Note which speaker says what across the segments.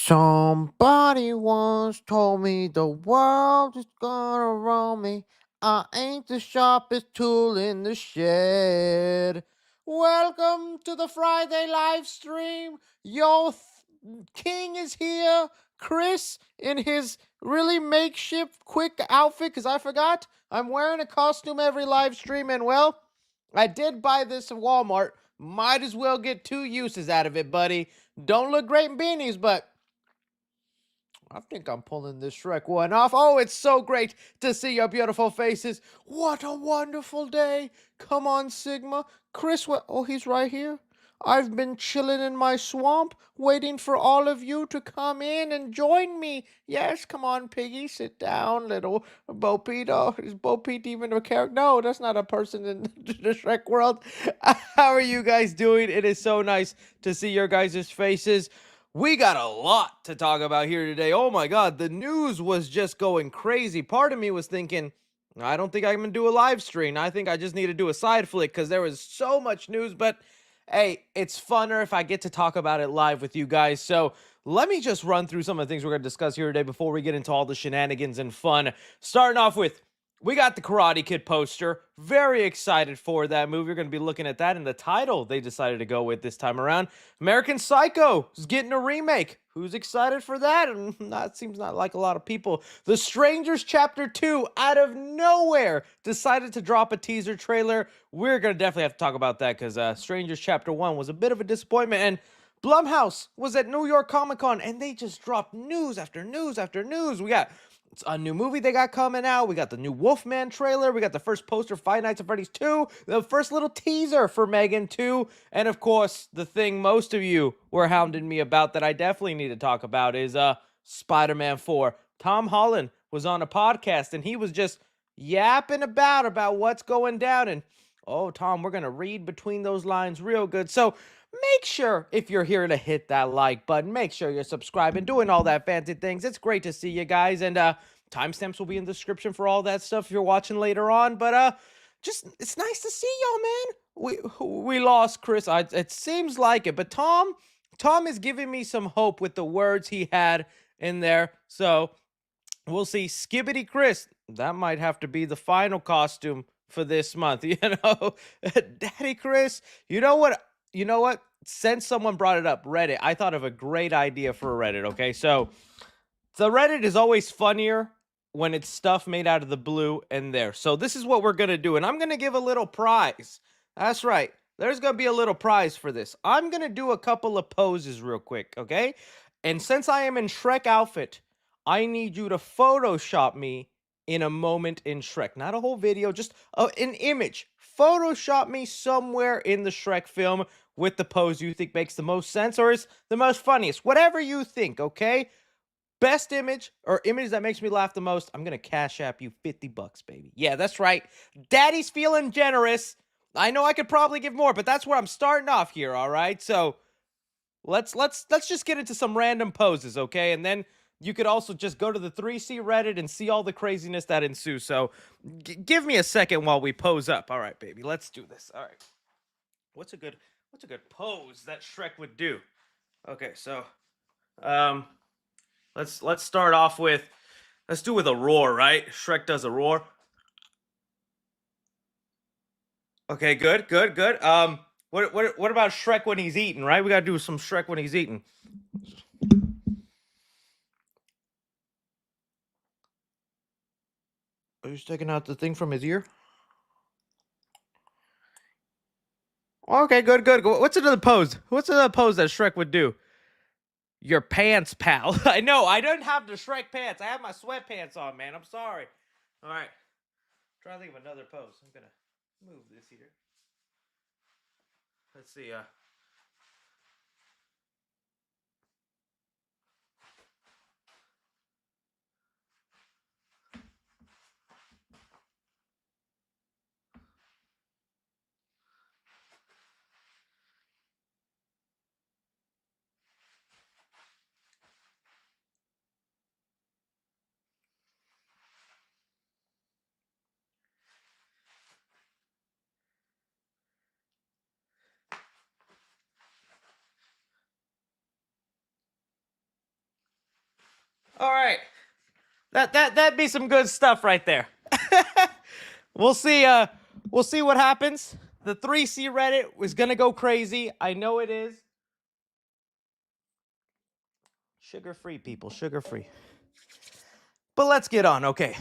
Speaker 1: Somebody once told me the world is gonna roll me. I ain't the sharpest tool in the shed. Welcome to the Friday live stream. King is here. Chris in his really makeshift quick outfit because I forgot I'm wearing a costume every live stream. And well, I did buy this at Walmart. Might as well get two uses out of it, buddy. Don't look great in beanies, but I think I'm pulling this Shrek one off. Oh, it's so great to see your beautiful faces. What a wonderful day. Come on, Sigma. Chris, oh, he's right here. I've been chilling in my swamp, waiting for all of you to come in and join me. Yes, come on, Piggy, sit down, little Bo Peep. Oh, is Bo Peep even a character? No, that's not a person in the Shrek world. How are you guys doing? It is so nice to see your guys' faces. We got a lot to talk about here today. Oh my god, the news was just going crazy. Part of me was thinking, I don't think I'm going to do a live stream. I think I just need to do a side flick because there was so much news. But hey, it's funner if I get to talk about it live with you guys. So let me just run through some of the things we're going to discuss here today before we get into all the shenanigans and fun. Starting off with, we got the Karate Kid poster. Very excited for that movie. We're going to be looking at that, and the title they decided to go with this time around, American Psycho, is getting a remake. Who's excited for that? That seems not like a lot of people. The Strangers Chapter 2, out of nowhere, decided to drop a teaser trailer. We're going to definitely have to talk about that because Strangers Chapter 1 was a bit of a disappointment, and Blumhouse was at New York Comic Con, and they just dropped news after news after news. We got a new movie they got coming out. We got the new Wolfman trailer. We got the first poster for Five Nights at Freddy's 2. The first little teaser for Megan 2. And of course, the thing most of you were hounding me about that I definitely need to talk about is Spider-Man 4. Tom Holland was on a podcast and he was just yapping about what's going down. And oh, Tom, we're going to read between those lines real good. So make sure, if you're here, to hit that like button. Make sure you're subscribing, doing all that fancy things. It's great to see you guys. And timestamps will be in the description for all that stuff if you're watching later on. But just, it's nice to see y'all, man. We lost Chris. It seems like it. But Tom is giving me some hope with the words he had in there. So we'll see. Skibbity Chris, that might have to be the final costume for this month. Daddy Chris, you know what? Since someone brought it up, Reddit, I thought of a great idea for a Reddit, okay? So, the Reddit is always funnier when it's stuff made out of the blue and there. So, this is what we're going to do, and I'm going to give a little prize. That's right. There's going to be a little prize for this. I'm going to do a couple of poses real quick, okay? And since I am in Shrek outfit, I need you to Photoshop me in a moment in Shrek. Not a whole video, just an image. Photoshop me somewhere in the Shrek film with the pose you think makes the most sense or is the most funniest. Whatever you think, okay? Best image or image that makes me laugh the most, I'm going to cash app you $50, baby. Yeah, that's right. Daddy's feeling generous. I know I could probably give more, but that's where I'm starting off here, all right? So let's just get into some random poses, okay? And then you could also just go to the 3C Reddit and see all the craziness that ensues. So give me a second while we pose up. All right, baby, let's do this. All right. What's a good pose that Shrek would do? Okay, so let's start off with, let's do with a roar, right? Shrek does a roar. Okay, good. What about Shrek when he's eating, right? We got to do some Shrek when he's eating. Are you sticking out the thing from his ear? Okay, good. What's another pose? What's another pose that Shrek would do? Your pants, pal. I know, I don't have the Shrek pants. I have my sweatpants on, man. I'm sorry. All right. Try to think of another pose. I'm gonna move this here. Let's see.
Speaker 2: All right. That'd be some good stuff right there. We'll see what happens. The 3C Reddit is gonna go crazy. I know it is. Sugar-free, people, sugar-free. But let's get on, okay.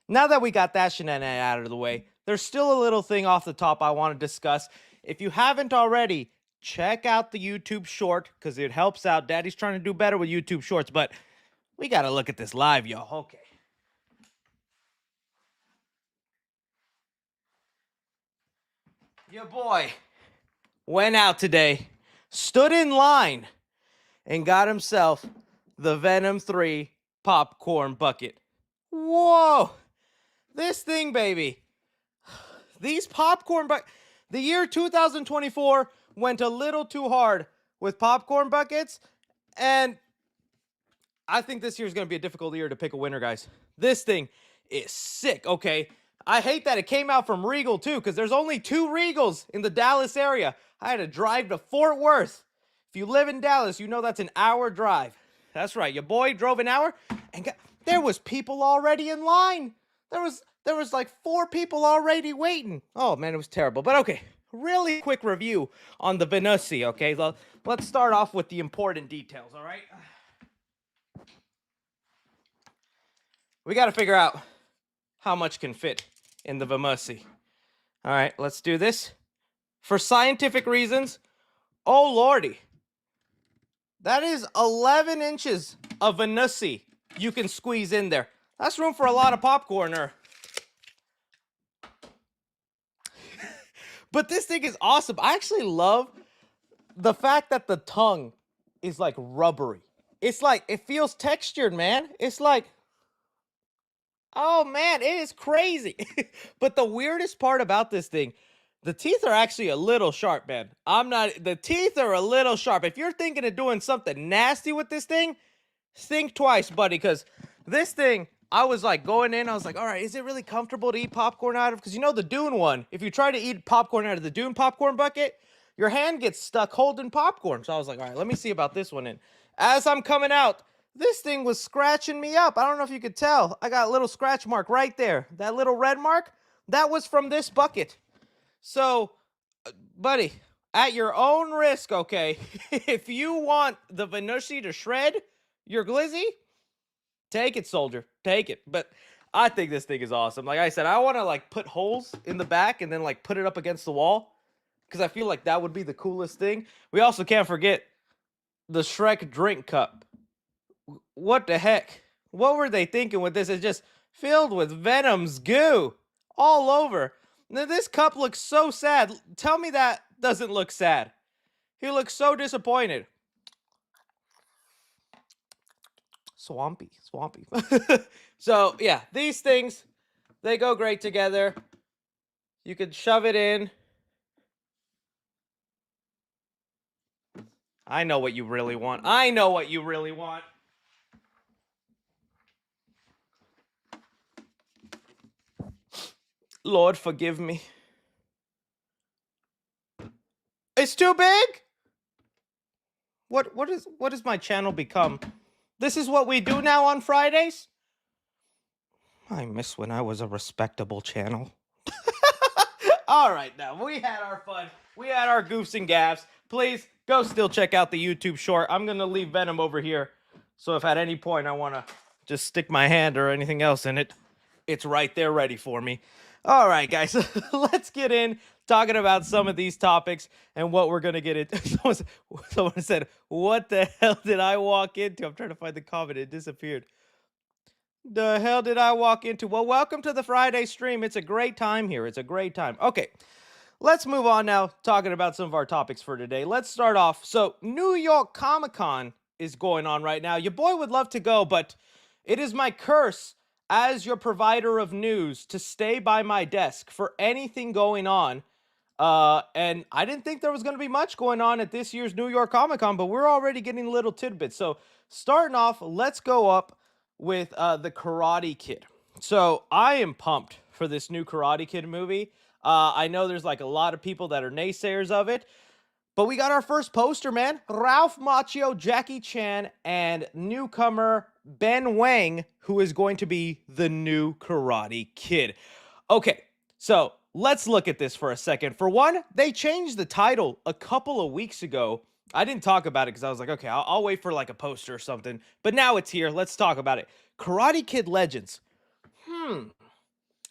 Speaker 2: Now that we got that shenanigan out of the way, there's still a little thing off the top I want to discuss. If you haven't already, check out the YouTube short, because it helps out. Daddy's trying to do better with YouTube shorts, but we got to look at this live, y'all. Okay. Your boy went out today, stood in line, and got himself the Venom 3 popcorn bucket. Whoa! This thing, baby. These popcorn the year 2024 went a little too hard with popcorn buckets, and I think this year is going to be a difficult year to pick a winner, guys. This thing is sick, okay? I hate that it came out from Regal, too, because there's only 2 Regals in the Dallas area. I had to drive to Fort Worth. If you live in Dallas, you know that's an hour drive. That's right, your boy drove an hour, and there was people already in line. There was like 4 people already waiting. Oh, man, it was terrible. But okay, really quick review on the Venusi, okay? Let's start off with the important details, all right? We got to figure out how much can fit in the Venusi. All right, let's do this. For scientific reasons, oh lordy, that is 11 inches of Venusi you can squeeze in there. That's room for a lot of popcorn. But this thing is awesome. I actually love the fact that the tongue is like rubbery. It's like, it feels textured, man. It's like, oh man, it is crazy. But the weirdest part about this thing, the teeth are actually a little sharp, man. The teeth are a little sharp. If you're thinking of doing something nasty with this thing, think twice, buddy, because this thing, I was like going in, I was like, all right, is it really comfortable to eat popcorn out of? Because you know the Dune one, if you try to eat popcorn out of the Dune popcorn bucket, your hand gets stuck holding popcorn. So I was like, all right, let me see about this one. And as I'm coming out, this thing was scratching me up. I don't know if you could tell. I got a little scratch mark right there. That little red mark, that was from this bucket. So, buddy, at your own risk, okay, if you want the Venusi to shred your glizzy, take it, soldier. Take it. But I think this thing is awesome. Like I said, I want to like put holes in the back and then like put it up against the wall, because I feel like that would be the coolest thing. We also can't forget the Shrek drink cup. What the heck? What were they thinking with this? It's just filled with Venom's goo all over. Now, this cup looks so sad. Tell me that doesn't look sad. He looks so disappointed. Swampy. So, yeah, these things, they go great together. You could shove it in. I know what you really want. Lord, forgive me. It's too big? What has my channel become? This is what we do now on Fridays? I miss when I was a respectable channel. All right, now, we had our fun. We had our goofs and gaffs. Please, go still check out the YouTube short. I'm going to leave Venom over here. So if at any point I want to just stick my hand or anything else in it, it's right there ready for me. All right, guys, let's get in talking about some of these topics and what we're going to get into. Someone said, what the hell did I walk into? I'm trying to find the comment. It disappeared. The hell did I walk into? Well, welcome to the Friday stream. It's a great time here. It's a great time. Okay, let's move on now, talking about some of our topics for today. Let's start off. So, New York Comic-Con is going on right now. Your boy would love to go, but it is my curse as your provider of news to stay by my desk for anything going on. And I didn't think there was going to be much going on at this year's New York Comic-Con, but we're already getting little tidbits. So, starting off, let's go up with the Karate Kid. So I am pumped for this new Karate Kid movie. I know there's like a lot of people that are naysayers of it, But we got our first poster, man. Ralph Macchio, Jackie Chan, and newcomer Ben Wang, who is going to be the new Karate Kid. Okay, so let's look at this for a second. For one, they changed the title a couple of weeks ago. I didn't talk about it because I was like, okay, I'll wait for like a poster or something. But now it's here. Let's talk about it. Karate Kid Legends.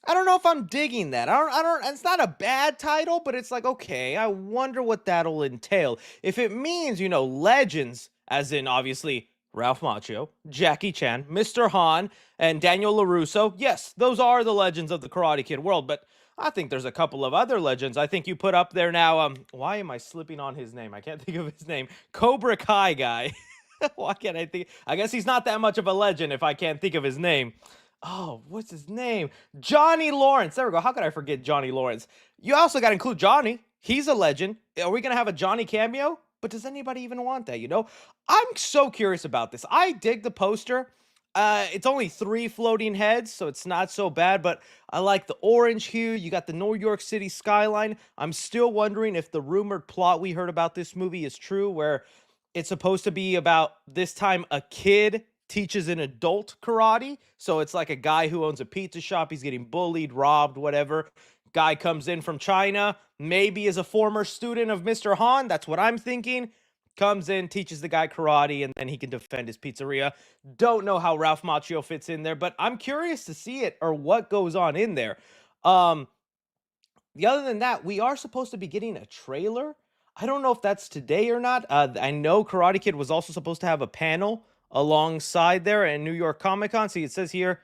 Speaker 2: I don't know if I'm digging that. I don't, it's not a bad title, but it's like, okay, I wonder what that'll entail. If it means, legends, as in obviously Ralph Macchio, Jackie Chan, Mr. Han, and Daniel LaRusso, yes, those are the legends of the Karate Kid world, but I think there's a couple of other legends. I think you put up there now, why am I slipping on his name? I can't think of his name. Cobra Kai guy. Why can't I think? I guess he's not that much of a legend if I can't think of his name. Oh, what's his name? Johnny Lawrence. There we go. How could I forget Johnny Lawrence? You also got to include Johnny. He's a legend. Are we going to have a Johnny cameo? But does anybody even want that, I'm so curious about this. I dig the poster. It's only 3 floating heads, so it's not so bad, but I like the orange hue. You got the New York City skyline. I'm still wondering if the rumored plot we heard about this movie is true, where it's supposed to be about this time a kid teaches an adult karate. So it's like a guy who owns a pizza shop. He's getting bullied, robbed, whatever. Guy comes in from China, maybe is a former student of Mr. Han. That's what I'm thinking. Comes in, teaches the guy karate, and then he can defend his pizzeria. Don't know how Ralph Macchio fits in there, but I'm curious to see it or what goes on in there. The other than that, we are supposed to be getting a trailer. I don't know if that's today or not. I know Karate Kid was also supposed to have a panel alongside there in New York Comic Con. See, it says here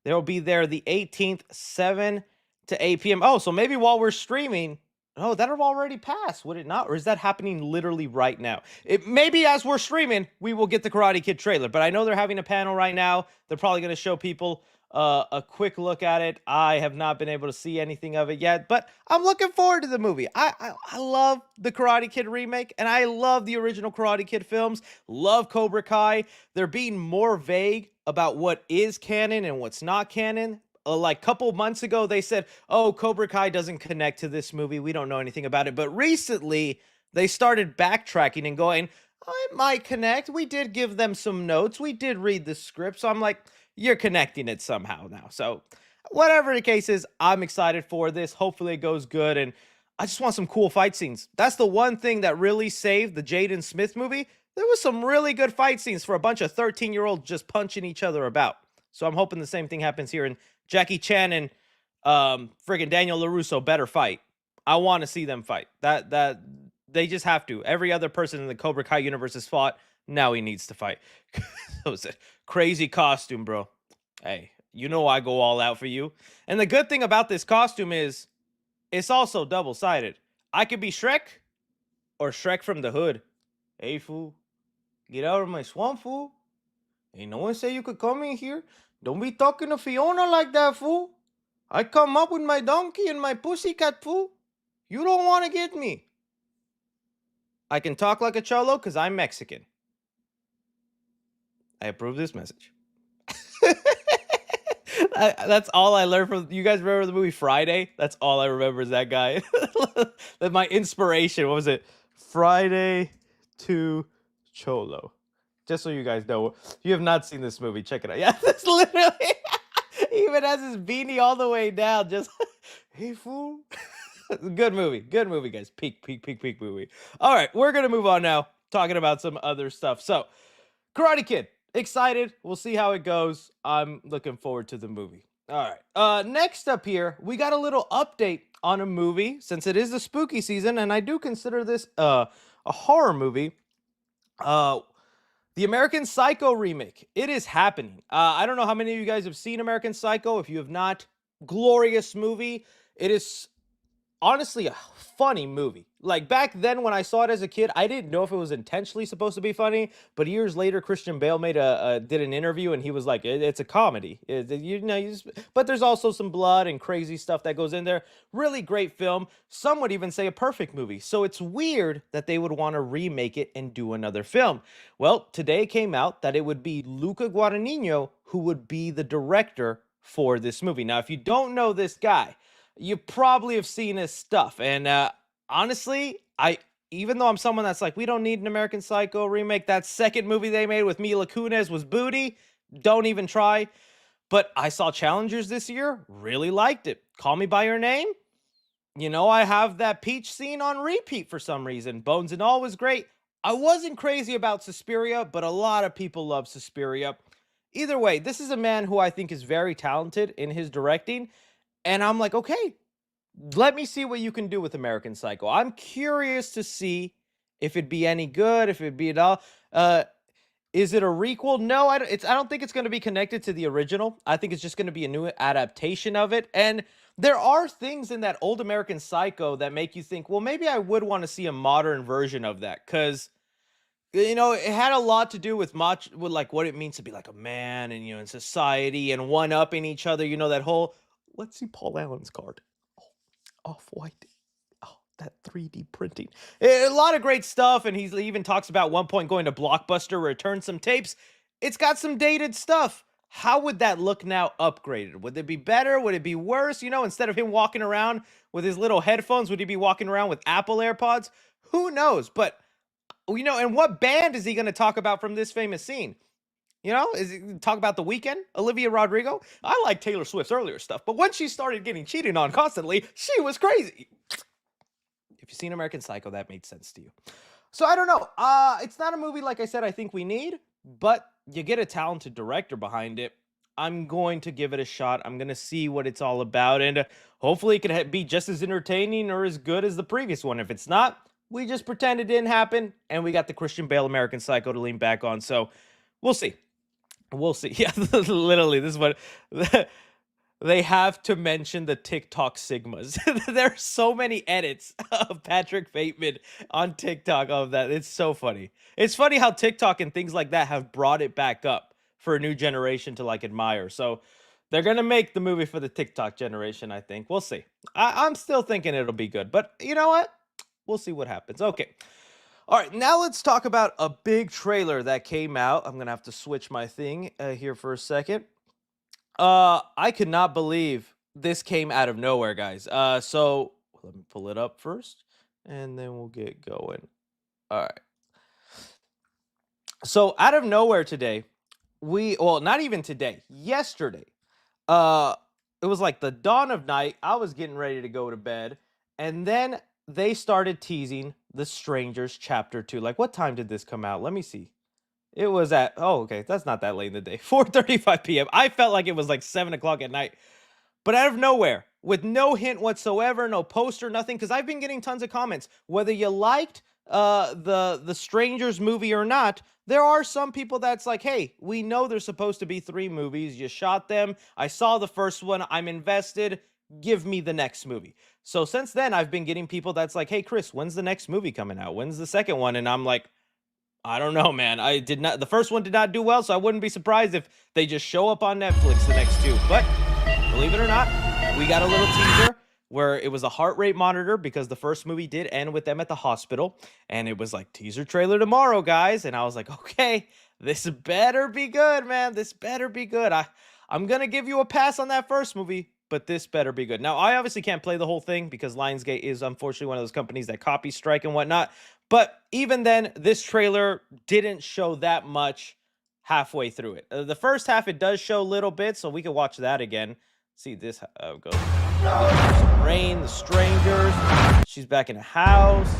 Speaker 2: they'll be there the 18th, 7 to 8 p.m. Oh, so maybe while we're streaming, oh, that'll have already passed, would it not? Or is that happening literally right now? It maybe as we're streaming, we will get the Karate Kid trailer, but I know they're having a panel right now. They're probably going to show people a quick look at it. I have not been able to see anything of it yet, but I'm looking forward to the movie. I love the Karate Kid remake, and I love the original Karate Kid films. Love Cobra Kai. They're being more vague about what is canon and what's not canon. Like a couple months ago, they said, oh, Cobra Kai doesn't connect to this movie. We don't know anything about it. But recently, they started backtracking and going, oh, it might connect. We did give them some notes. We did read the script. So I'm like, you're connecting it somehow now. So whatever the case is, I'm excited for this. Hopefully it goes good. And I just want some cool fight scenes. That's the one thing that really saved the Jaden Smith movie. There was some really good fight scenes for a bunch of 13-year-olds just punching each other about. So I'm hoping the same thing happens here. And Jackie Chan and friggin' Daniel LaRusso better fight. I want to see them fight. That they just have to. Every other person in the Cobra Kai universe has fought. Now he needs to fight. That was a crazy costume, bro. Hey, you know I go all out for you. And the good thing about this costume is it's also double-sided. I could be Shrek or Shrek from the hood. Hey, fool. Get out of my swamp, fool. Ain't no one say you could come in here. Don't be talking to Fiona like that, fool. I come up with my donkey and my pussycat, fool. You don't want to get me. I can talk like a cholo because I'm Mexican. I approve this message. That's all I learned from you guys. Remember the movie Friday? That's all I remember is that guy. That my inspiration. What was it? Friday to Cholo. Just so you guys know, if you have not seen this movie, check it out. Yeah, that's literally he even has his beanie all the way down. Just hey fool. Good movie, guys. Peak movie. All right, we're gonna move on now, talking about some other stuff. So, Karate Kid, excited. We'll see how it goes. I'm looking forward to the movie. All right. Next up here, we got a little update on a movie since it is the spooky season, and I do consider this a horror movie. The American Psycho remake. It is happening. I don't know how many of you guys have seen American Psycho. If you have not, glorious movie. It is honestly a funny movie. Like back then when I saw it as a kid, I didn't know if it was intentionally supposed to be funny, but years later Christian Bale did an interview and he was like, it's a comedy. But there's also some blood and crazy stuff that goes in there. Really great film. Some would even say a perfect movie. So it's weird that they would want to remake it and do another film. Well, today came out that it would be Luca Guadagnino who would be the director for this movie. Now, if you don't know this guy, you probably have seen his stuff. And honestly, even though I'm someone that's like, we don't need an American Psycho remake, that second movie they made with Mila Kunis was booty. Don't even try. But I saw Challengers this year, really liked it. Call Me by Your Name. I have that peach scene on repeat for some reason. Bones and All was great. I wasn't crazy about Suspiria, but a lot of people love Suspiria. Either way, this is a man who I think is very talented in his directing. And I'm like, okay, let me see what you can do with American Psycho. I'm curious to see if it'd be any good, if it'd be at all. Is it a requel? No, I don't think it's going to be connected to the original. I think it's just going to be a new adaptation of it. And there are things in that old American Psycho that make you think, well, maybe I would want to see a modern version of that, because it had a lot to do with like what it means to be like a man, and in society, and one upping each other. That whole, let's see Paul Allen's card. Oh, off white. Oh, that 3D printing. A lot of great stuff, and he even talks about one point going to Blockbuster, return some tapes. It's got some dated stuff. How would that look now upgraded? Would it be better? Would it be worse? Instead of him walking around with his little headphones, would he be walking around with Apple AirPods? Who knows? But, and what band is he going to talk about from this famous scene? Is he talk about The Weeknd, Olivia Rodrigo? I like Taylor Swift's earlier stuff, but when she started getting cheated on constantly, she was crazy. If you've seen American Psycho, that made sense to you. So I don't know. It's not a movie, like I said, I think we need, but you get a talented director behind it. I'm going to give it a shot. I'm going to see what it's all about, and hopefully it could be just as entertaining or as good as the previous one. If it's not, we just pretend it didn't happen, and we got the Christian Bale American Psycho to lean back on. So we'll see. We'll see. Yeah, literally, this is what they have to mention, the TikTok Sigmas. There are so many edits of Patrick Bateman on TikTok of that. It's so funny. It's funny how TikTok and things like that have brought it back up for a new generation to like admire. So they're going to make the movie for the TikTok generation, I think. We'll see. I'm still thinking it'll be good, but you know what? We'll see what happens. Okay. All right, now let's talk about a big trailer that came out. I'm going to have to switch my thing here for a second. I could not believe this came out of nowhere, guys. So let me pull it up first, and then we'll get going. All right. So out of nowhere today, not even today, yesterday, it was like the dawn of night. I was getting ready to go to bed, and then they started teasing The Strangers Chapter 2. Like, what time did this come out? Let me see. It was at, okay, that's not that late in the day. 4:35 p.m. I felt like it was like 7 o'clock at night. But out of nowhere, with no hint whatsoever, no poster, nothing, because I've been getting tons of comments. Whether you liked the Strangers movie or not, there are some people that's like, hey, we know there's supposed to be 3 movies. You shot them. I saw the first one. I'm invested. Give me the next movie. So since then, I've been getting people that's like, hey, Chris, when's the next movie coming out? When's the second one? And I'm like, I don't know, man. The first one did not do well, so I wouldn't be surprised if they just show up on Netflix the next 2. But believe it or not, we got a little teaser where it was a heart rate monitor, because the first movie did end with them at the hospital, and it was like, teaser trailer tomorrow, guys. And I was like, okay, this better be good, man. This better be good. I'm gonna give you a pass on that first movie, but this better be good. Now, I obviously can't play the whole thing because Lionsgate is unfortunately one of those companies that copy strike and whatnot. But even then, this trailer didn't show that much halfway through it. The first half, it does show little bits, so we could watch that again. See this goes. Rain, the strangers. She's back in a house.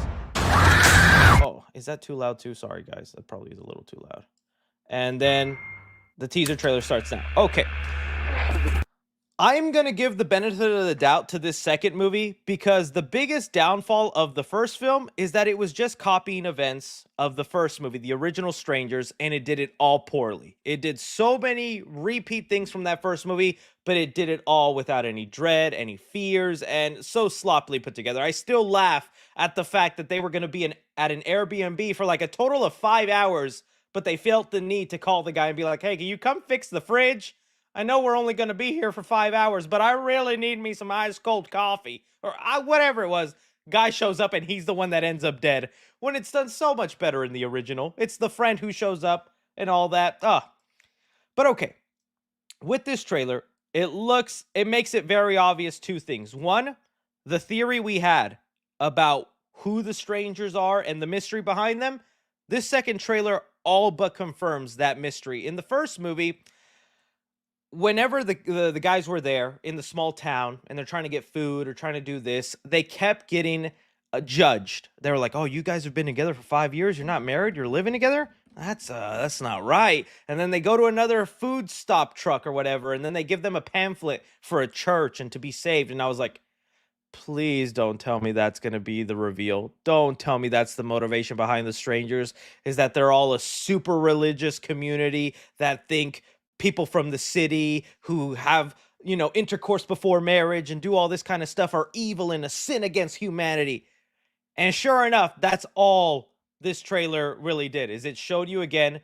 Speaker 2: Oh, is that too loud too? Sorry, guys. That probably is a little too loud. And then the teaser trailer starts now. Okay. I'm going to give the benefit of the doubt to this second movie, because the biggest downfall of the first film is that it was just copying events of the first movie, the original Strangers, and it did it all poorly. It did so many repeat things from that first movie, but it did it all without any dread, any fears, and so sloppily put together. I still laugh at the fact that they were going to be at an Airbnb for like a total of 5 hours, but they felt the need to call the guy and be like, hey, can you come fix the fridge? I know we're only going to be here for 5 hours, but I really need me some ice cold coffee, or whatever it was. Guy shows up and he's the one that ends up dead, when it's done so much better in the original. It's the friend who shows up and all that. But okay, with this trailer, it makes it very obvious 2 things. One, the theory we had about who the strangers are and the mystery behind them, this second trailer all but confirms that mystery. In the first movie, whenever the guys were there in the small town and they're trying to get food or trying to do this, they kept getting judged. They were like, "Oh, you guys have been together for 5 years. You're not married. You're living together. That's not right." And then they go to another food stop truck or whatever, and then they give them a pamphlet for a church and to be saved. And I was like, please don't tell me that's going to be the reveal. Don't tell me that's the motivation behind the strangers, is that they're all a super religious community that think people from the city who have, intercourse before marriage and do all this kind of stuff are evil and a sin against humanity. And sure enough, that's all this trailer really did. Is it showed you again,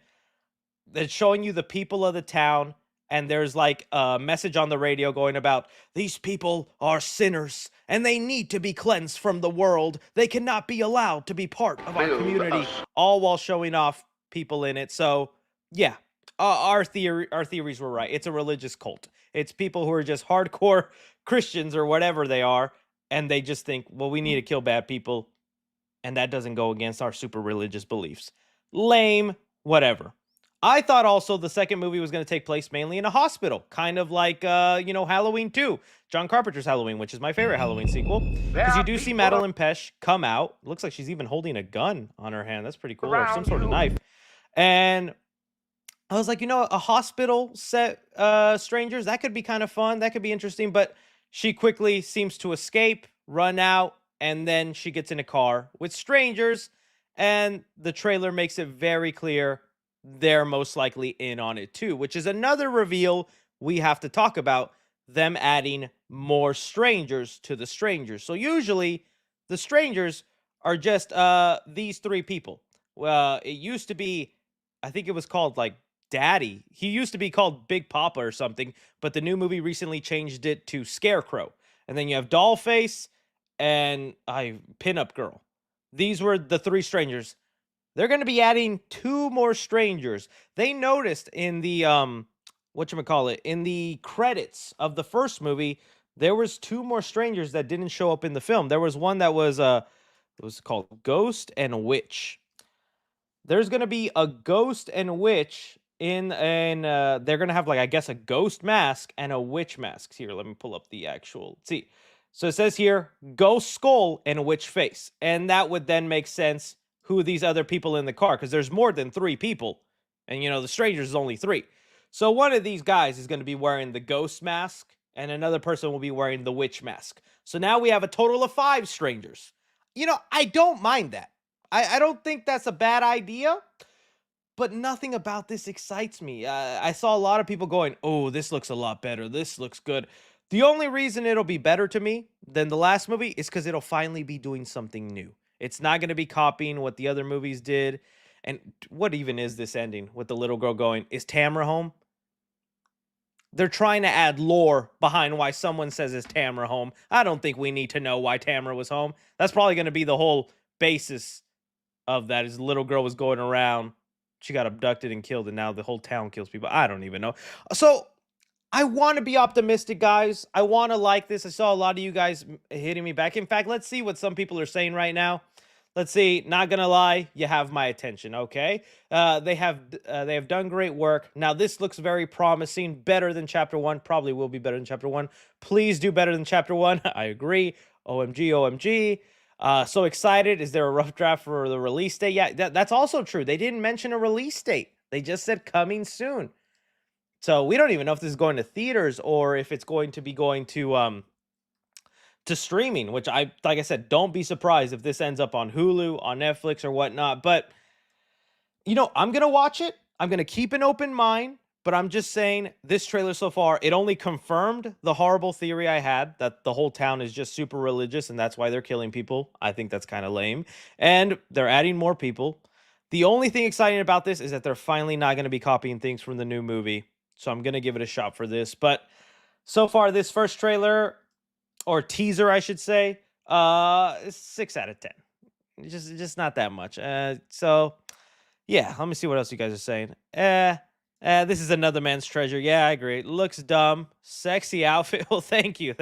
Speaker 2: it's showing you the people of the town, and there's like a message on the radio going about these people are sinners and they need to be cleansed from the world. They cannot be allowed to be part of our community, all while showing off people in it. So yeah, our theories were right. It's a religious cult. It's people who are just hardcore Christians or whatever they are, and they just think, well, we need to kill bad people, and that doesn't go against our super religious beliefs. Lame, whatever. I thought also the second movie was going to take place mainly in a hospital, kind of like, Halloween 2, John Carpenter's Halloween, which is my favorite Halloween sequel. Because you do see Madeline Pesh come out. Looks like she's even holding a gun on her hand. That's pretty cool, or some sort of knife. And I was like, a hospital set strangers, that could be kind of fun. That could be interesting. But she quickly seems to escape, run out, and then she gets in a car with strangers. And the trailer makes it very clear they're most likely in on it too, which is another reveal we have to talk about, them adding more strangers to the strangers. So usually the strangers are just these three people. Well, it used to be, I think it was called like Daddy. He used to be called Big Papa or something, but the new movie recently changed it to Scarecrow. And then you have Dollface and Pinup Girl. These were the three strangers. They're going to be adding two more strangers. They noticed in the in the credits of the first movie, there was two more strangers that didn't show up in the film. There was one that was it was called Ghost and Witch. There's going to be a Ghost and Witch and they're going to have, like, I guess, a ghost mask and a witch mask. Here, let me pull up the actual. See. So it says here, ghost skull and a witch face. And that would then make sense who these other people in the car, because there's more than three people. And, the strangers is only three. So one of these guys is going to be wearing the ghost mask, and another person will be wearing the witch mask. So now we have a total of 5 strangers. I don't mind that. I don't think that's a bad idea, but nothing about this excites me. I saw a lot of people going, oh, this looks a lot better. This looks good. The only reason it'll be better to me than the last movie is because it'll finally be doing something new. It's not going to be copying what the other movies did. And what even is this ending with the little girl going, is Tamara home? They're trying to add lore behind why someone says, is Tamara home? I don't think we need to know why Tamara was home. That's probably going to be the whole basis of that, is the little girl was going around. She got abducted and killed, and now the whole town kills people. I don't even know. So I want to be optimistic, guys. I want to like this. I saw a lot of you guys hitting me back. In fact, let's see what some people are saying right now. Let's see. Not gonna lie, you have my attention. Okay, they have done great work. Now this looks very promising. Better than Chapter 1. Probably will be better than Chapter 1. Please do better than Chapter 1. I agree. OMG, OMG. So excited. Is there a rough draft for the release date? Yeah, that's also true. They didn't mention a release date. They just said coming soon. So we don't even know if this is going to theaters or if it's going to be going to streaming, which like I said, don't be surprised if this ends up on Hulu, on Netflix, or whatnot. But, I'm going to watch it. I'm going to keep an open mind. But I'm just saying, this trailer so far, it only confirmed the horrible theory I had that the whole town is just super religious and that's why they're killing people. I think that's kind of lame. And they're adding more people. The only thing exciting about this is that they're finally not going to be copying things from the new movie. So I'm going to give it a shot for this. But so far, this first trailer, or teaser, I should say, 6 out of 10. Just not that much. So, yeah, let me see what else you guys are saying. This is another man's treasure. Yeah, I agree. Looks dumb. Sexy outfit. Well, thank you.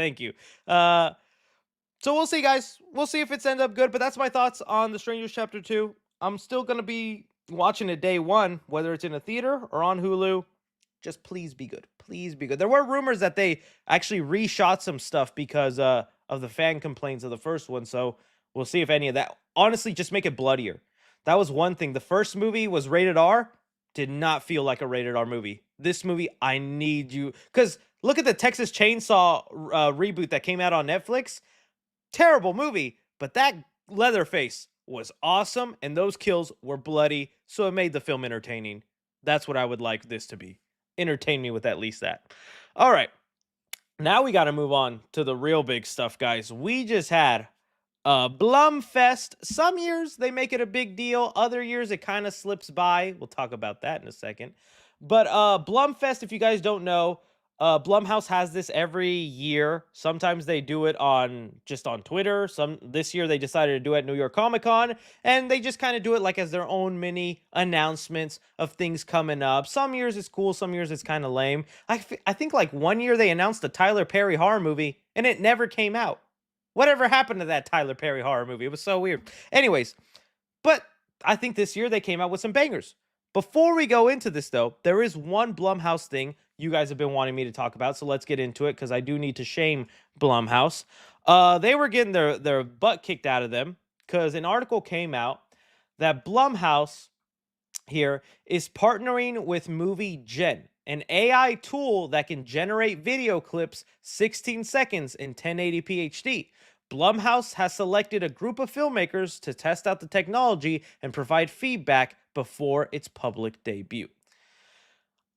Speaker 2: So we'll see, guys. We'll see if it's end up good. But that's my thoughts on The Strangers Chapter 2. I'm still gonna be watching it day one, whether it's in a theater or on Hulu. Just please be good. Please be good. There were rumors that they actually reshot some stuff because of the fan complaints of the first one. So we'll see if any of that. Honestly, just make it bloodier. That was one thing. The first movie was rated R. Did not feel like a rated R movie. This movie, I need you, because look at the Texas Chainsaw reboot that came out on Netflix. Terrible movie, but that Leatherface was awesome, and those kills were bloody, so it made the film entertaining. That's what I would like this to be. Entertain me with at least that. All right, now we got to move on to the real big stuff, guys. We just had Blumfest. Some years they make it a big deal, other years it kind of slips by. We'll talk about that in a second. But Blumfest, if you guys don't know, Blumhouse has this every year. Sometimes they do it on just on Twitter. This year they decided to do it at New York Comic Con, and they just kind of do it like as their own mini announcements of things coming up. Some years it's cool, some years it's kind of lame. I think like one year they announced the Tyler Perry horror movie, and it never came out. Whatever happened to that Tyler Perry horror movie? It was so weird. Anyways, but I think this year they came out with some bangers. Before we go into this, though, there is one Blumhouse thing you guys have been wanting me to talk about, so let's get into it because I do need to shame Blumhouse. They were getting their butt kicked out of them because an article came out that Blumhouse here is partnering with Movie Gen, an AI tool that can generate video clips 16 seconds in 1080p HD. Blumhouse has selected a group of filmmakers to test out the technology and provide feedback before its public debut.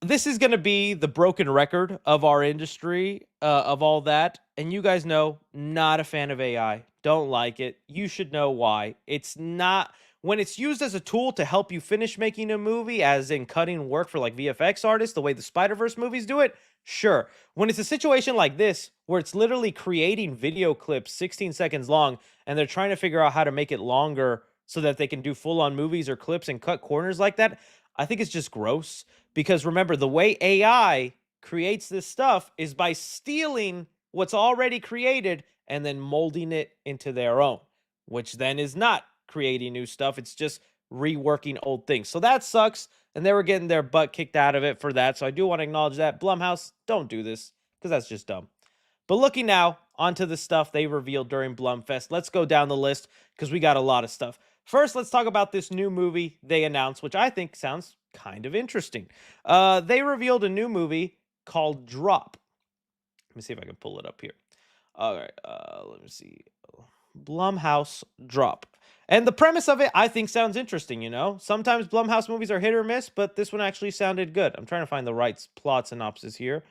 Speaker 2: This is going to be the broken record of our industry, of all that. And you guys know, not a fan of AI. Don't like it. You should know why. It's not, when it's used as a tool to help you finish making a movie, as in cutting work for like VFX artists, the way the Spider-Verse movies do it, sure. When it's a situation like this, where it's literally creating video clips 16 seconds long, and they're trying to figure out how to make it longer so that they can do full-on movies or clips and cut corners like that, I think it's just gross. Because remember, the way AI creates this stuff is by stealing what's already created and then molding it into their own, which then is not creating new stuff. It's just reworking old things. So that sucks. And they were getting their butt kicked out of it for that. So I do want to acknowledge that. Blumhouse, don't do this because that's just dumb. But looking now onto the stuff they revealed during Blumfest, let's go down the list because we got a lot of stuff. First, let's talk about this new movie they announced, which I think sounds kind of interesting. They revealed a new movie called Drop. Let me see if I can pull it up here. All right, let me see. Blumhouse Drop. And the premise of it, I think, sounds interesting, you know? Sometimes Blumhouse movies are hit or miss, but this one actually sounded good. I'm trying to find the right plot synopsis here.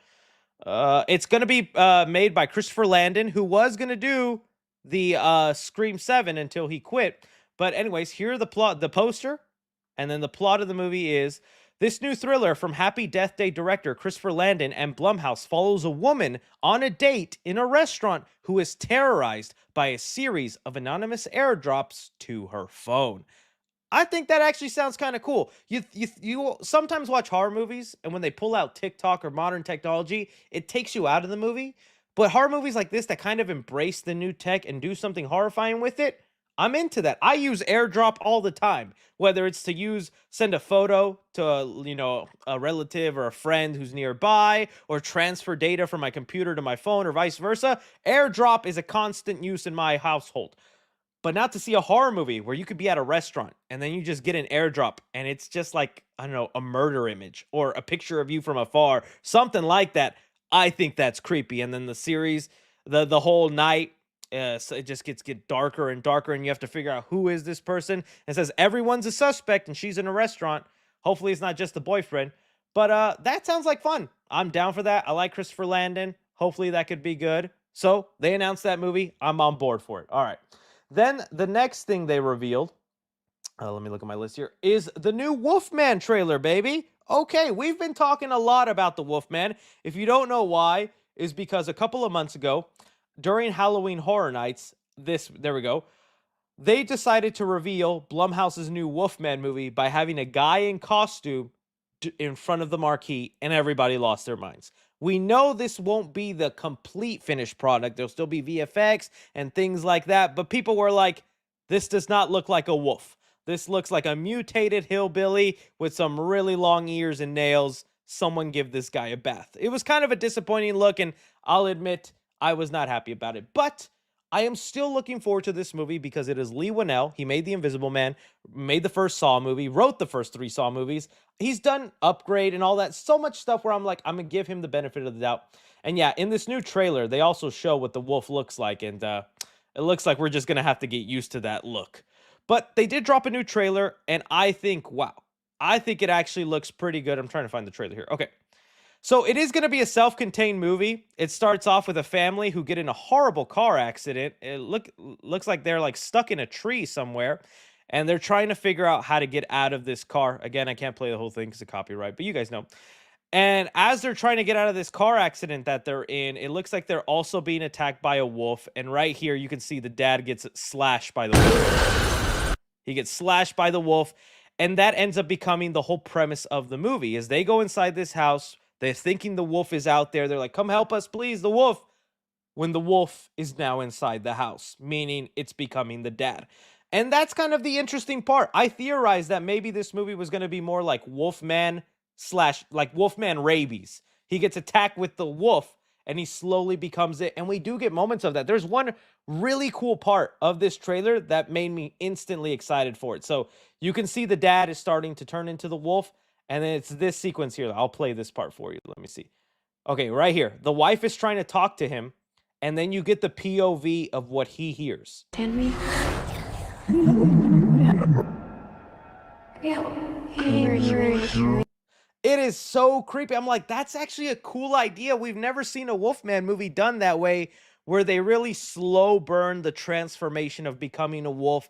Speaker 2: It's going to be made by Christopher Landon, who was going to do the Scream 7 until he quit. But anyways, here the plot, the poster, and then the plot of the movie is this new thriller from Happy Death Day director Christopher Landon and Blumhouse follows a woman on a date in a restaurant who is terrorized by a series of anonymous airdrops to her phone. I think that actually sounds kind of cool. You sometimes watch horror movies, and when they pull out TikTok or modern technology, it takes you out of the movie. But horror movies like this that kind of embrace the new tech and do something horrifying with it, I'm into that. I use AirDrop all the time, whether it's to send a photo to a relative or a friend who's nearby, or transfer data from my computer to my phone, or vice versa. AirDrop is a constant use in my household. But not to see a horror movie where you could be at a restaurant and then you just get an airdrop and it's just like, I don't know, a murder image or a picture of you from afar, something like that. I think that's creepy. And then the series, the whole night, so it just gets darker and darker, and you have to figure out who is this person. It says everyone's a suspect and she's in a restaurant. Hopefully it's not just the boyfriend. But that sounds like fun. I'm down for that. I like Christopher Landon. Hopefully that could be good. So they announced that movie. I'm on board for it. All right. Then the next thing they revealed, let me look at my list here, is the new Wolfman trailer, baby. Okay, we've been talking a lot about the Wolfman. If you don't know why, is because a couple of months ago, during Halloween Horror Nights, there we go, they decided to reveal Blumhouse's new Wolfman movie by having a guy in costume in front of the marquee, and everybody lost their minds. We know this won't be the complete finished product. There'll still be VFX and things like that. But people were like, this does not look like a wolf. This looks like a mutated hillbilly with some really long ears and nails. Someone give this guy a bath. It was kind of a disappointing look, and I'll admit I was not happy about it. But I am still looking forward to this movie because it is Lee Winnell. He made The Invisible Man, made the first Saw movie, wrote the first 3 Saw movies. He's done Upgrade and all that. So much stuff where I'm like, I'm going to give him the benefit of the doubt. And yeah, in this new trailer, they also show what the wolf looks like. And it looks like we're just going to have to get used to that look. But they did drop a new trailer, and I think, wow, I think it actually looks pretty good. I'm trying to find the trailer here. Okay. So it is going to be a self-contained movie. It starts off with a family who get in a horrible car accident. It looks like they're like stuck in a tree somewhere, and they're trying to figure out how to get out of this car. Again, I can't play the whole thing because of copyright, but you guys know. And as they're trying to get out of this car accident that they're in, it looks like they're also being attacked by a wolf. And right here, you can see the dad gets slashed by the wolf. He gets slashed by the wolf, and that ends up becoming the whole premise of the movie. As they go inside this house, they're thinking the wolf is out there. They're like, come help us, please, the wolf. When the wolf is now inside the house, meaning it's becoming the dad. And that's kind of the interesting part. I theorized that maybe this movie was going to be more like Wolfman like Wolfman rabies. He gets attacked with the wolf and he slowly becomes it. And we do get moments of that. There's one really cool part of this trailer that made me instantly excited for it. So you can see the dad is starting to turn into the wolf. And then it's this sequence here. I'll play this part for you. Let me see. Okay, right here. The wife is trying to talk to him. And then you get the POV of what he hears.
Speaker 3: Stand me.
Speaker 2: It is so creepy. I'm like, that's actually a cool idea. We've never seen a Wolfman movie done that way, where they really slow burn the transformation of becoming a wolf,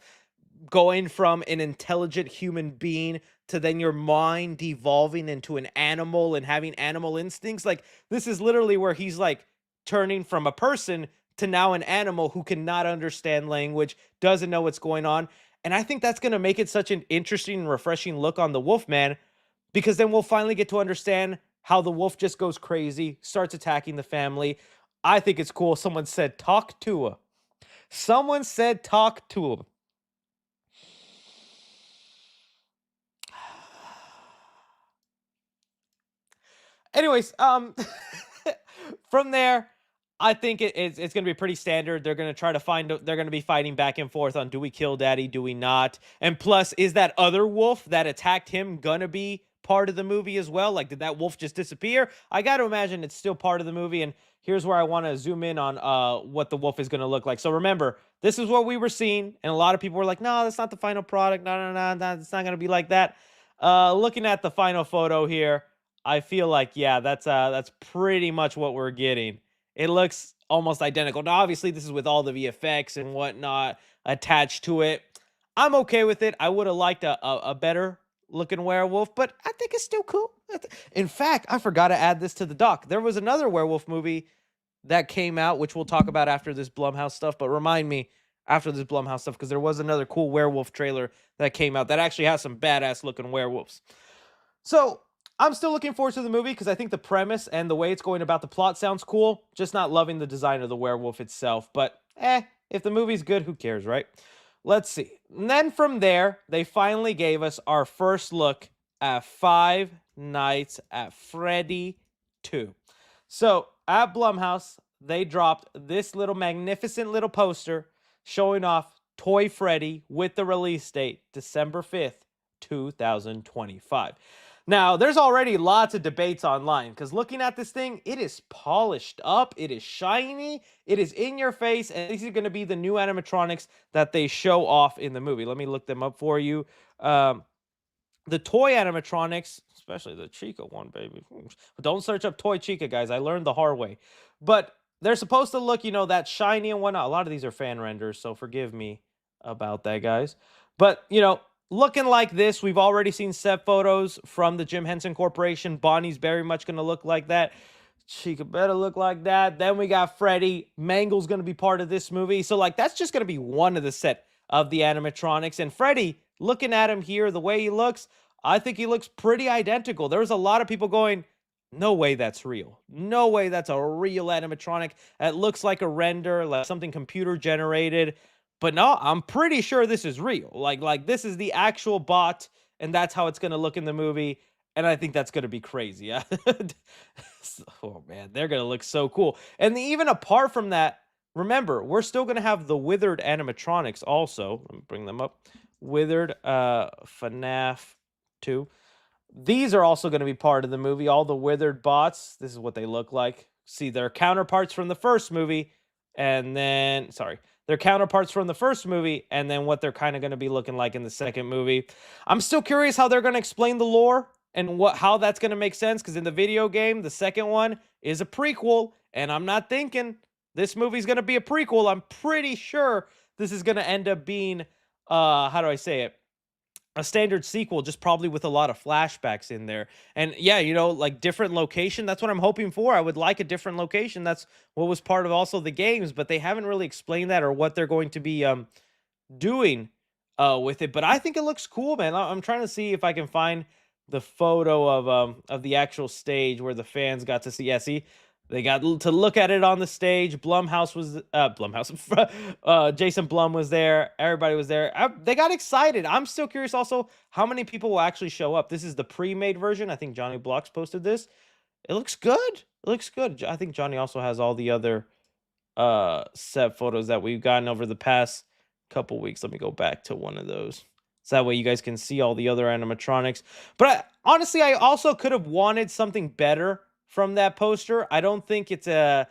Speaker 2: going from an intelligent human being to then your mind devolving into an animal and having animal instincts. Like, this is literally where he's like turning from a person to now an animal who cannot understand language, doesn't know what's going on. And I think that's going to make it such an interesting and refreshing look on the Wolfman, because then we'll finally get to understand how the wolf just goes crazy, starts attacking the family. I think it's cool. Someone said, talk to her. Someone said, talk to him. Anyways, from there, I think it's going to be pretty standard. They're going to try to they're going to be fighting back and forth on, do we kill daddy? Do we not? And plus, is that other wolf that attacked him going to be part of the movie as well? Like, did that wolf just disappear? I got to imagine it's still part of the movie. And here's where I want to zoom in on what the wolf is going to look like. So remember, this is what we were seeing. And a lot of people were like, no, that's not the final product. No, it's not going to be like that. Looking at the final photo here, I feel like, yeah, that's pretty much what we're getting. It looks almost identical. Now, obviously, this is with all the VFX and whatnot attached to it. I'm okay with it. I would have liked a better looking werewolf, but I think it's still cool. In fact, I forgot to add this to the doc. There was another werewolf movie that came out, which we'll talk about after this Blumhouse stuff, but remind me after this Blumhouse stuff, because there was another cool werewolf trailer that came out that actually has some badass looking werewolves. So I'm still looking forward to the movie because I think the premise and the way it's going about the plot sounds cool. Just not loving the design of the werewolf itself. But, if the movie's good, who cares, right? Let's see. And then from there, they finally gave us our first look at Five Nights at Freddy 2. So, at Blumhouse, they dropped this little magnificent little poster showing off Toy Freddy with the release date, December 5th, 2025. Now, there's already lots of debates online because looking at this thing, it is polished up, it is shiny, it is in your face, and these are going to be the new animatronics that they show off in the movie. Let me look them up for you. The toy animatronics, especially the Chica one, baby. Don't search up Toy Chica, guys. I learned the hard way. But they're supposed to look, that shiny and whatnot. A lot of these are fan renders, so forgive me about that, guys. But, looking like this, we've already seen set photos from the Jim Henson Corporation. Bonnie's very much going to look like that. Chica better look like that. Then we got Freddy. Mangle's going to be part of this movie. So, that's just going to be one of the set of the animatronics. And Freddy, looking at him here, the way he looks, I think he looks pretty identical. There was a lot of people going, No way that's real. No way that's a real animatronic. It looks like a render, like something computer generated. But no, I'm pretty sure this is real. Like this is the actual bot, and that's how it's gonna look in the movie. And I think that's gonna be crazy. Yeah. Oh man, they're gonna look so cool. And even apart from that, remember, we're still gonna have the withered animatronics also. Let me bring them up. Withered FNAF 2. These are also going to be part of the movie. All the withered bots. This is what they look like. See their counterparts from the first movie, and then their counterparts from the first movie, and then what they're kind of going to be looking like in the second movie. I'm still curious how they're going to explain the lore and how that's going to make sense, because in the video game, the second one is a prequel, and I'm not thinking this movie's going to be a prequel. I'm pretty sure this is going to end up being how do I say it? A standard sequel, just probably with a lot of flashbacks in there. And yeah, like different location. That's what I'm hoping for. I would like a different location. That's what was part of also the games, but they haven't really explained that or what they're going to be doing with it. But I think it looks cool, man. I'm trying to see if I can find the photo of the actual stage where the fans got to see. Yeah, see, they got to look at it on the stage. Blumhouse, Jason Blum was there. Everybody was there. They got excited. I'm still curious also how many people will actually show up. This is the pre-made version. I think Johnny Blocks posted this. It looks good. It looks good. I think Johnny also has all the other set photos that we've gotten over the past couple weeks. Let me go back to one of those. So that way you guys can see all the other animatronics. But honestly, I also could have wanted something better from that poster. I don't think it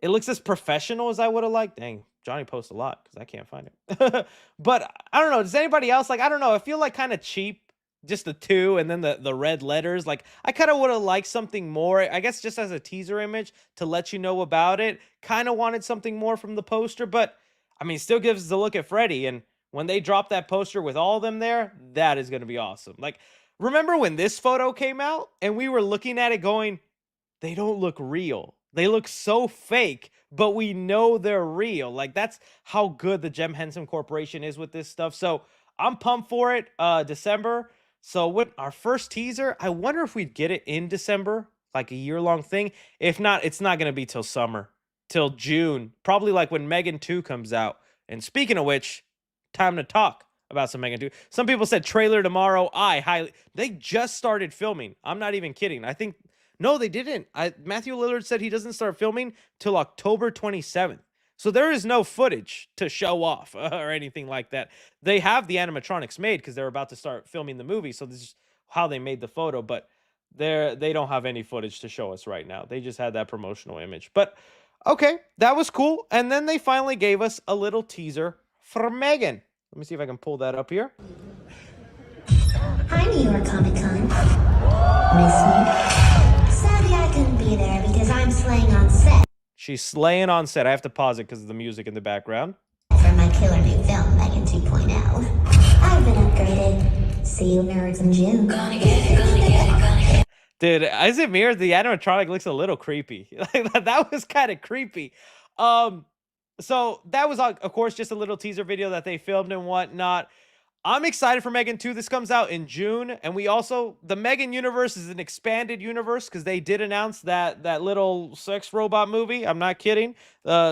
Speaker 2: looks as professional as I would have liked. Dang, Johnny posts a lot because I can't find it. But I don't know. Does anybody else I don't know. I feel like kind of cheap. Just the two and then the red letters. Like I kind of would have liked something more. I guess just as a teaser image to let you know about it. Kind of wanted something more from the poster, but I mean, still gives us a look at Freddy. And when they drop that poster with all of them there, that is going to be awesome. Like, remember when this photo came out and we were looking at it going, they don't look real. They look so fake, but we know they're real. Like that's how good the Jem Henson Corporation is with this stuff. So I'm pumped for it. December. So with our first teaser, I wonder if we'd get it in December, like a year-long thing. If not, it's not gonna be till summer, till June, probably like when Megan 2 comes out. And speaking of which, time to talk about some Megan 2. Some people said trailer tomorrow. They just started filming. I'm not even kidding. I think no, they didn't. Matthew Lillard said he doesn't start filming till October 27th. So there is no footage to show off or anything like that. They have the animatronics made because they're about to start filming the movie. So this is how they made the photo, but they don't have any footage to show us right now. They just had that promotional image. But okay, that was cool. And then they finally gave us a little teaser for Megan. Let me see if I can pull that up here.
Speaker 3: Hi, New York Comic Con. Miss me? Sadly, I couldn't be there because I'm slaying on set.
Speaker 2: She's slaying on set. I have to pause it because of the music in the background.
Speaker 3: For my killer new film, Megan 2.0. I've been upgraded. See you nerds in June. Gonna get it, gonna get it, gonna get it.
Speaker 2: Dude, is it me or the animatronic looks a little creepy? Like that was kind of creepy. So that was, of course, just a little teaser video that they filmed and whatnot. I'm excited for Megan 2. This comes out in June. And the Megan universe is an expanded universe because they did announce that little sex robot movie. I'm not kidding.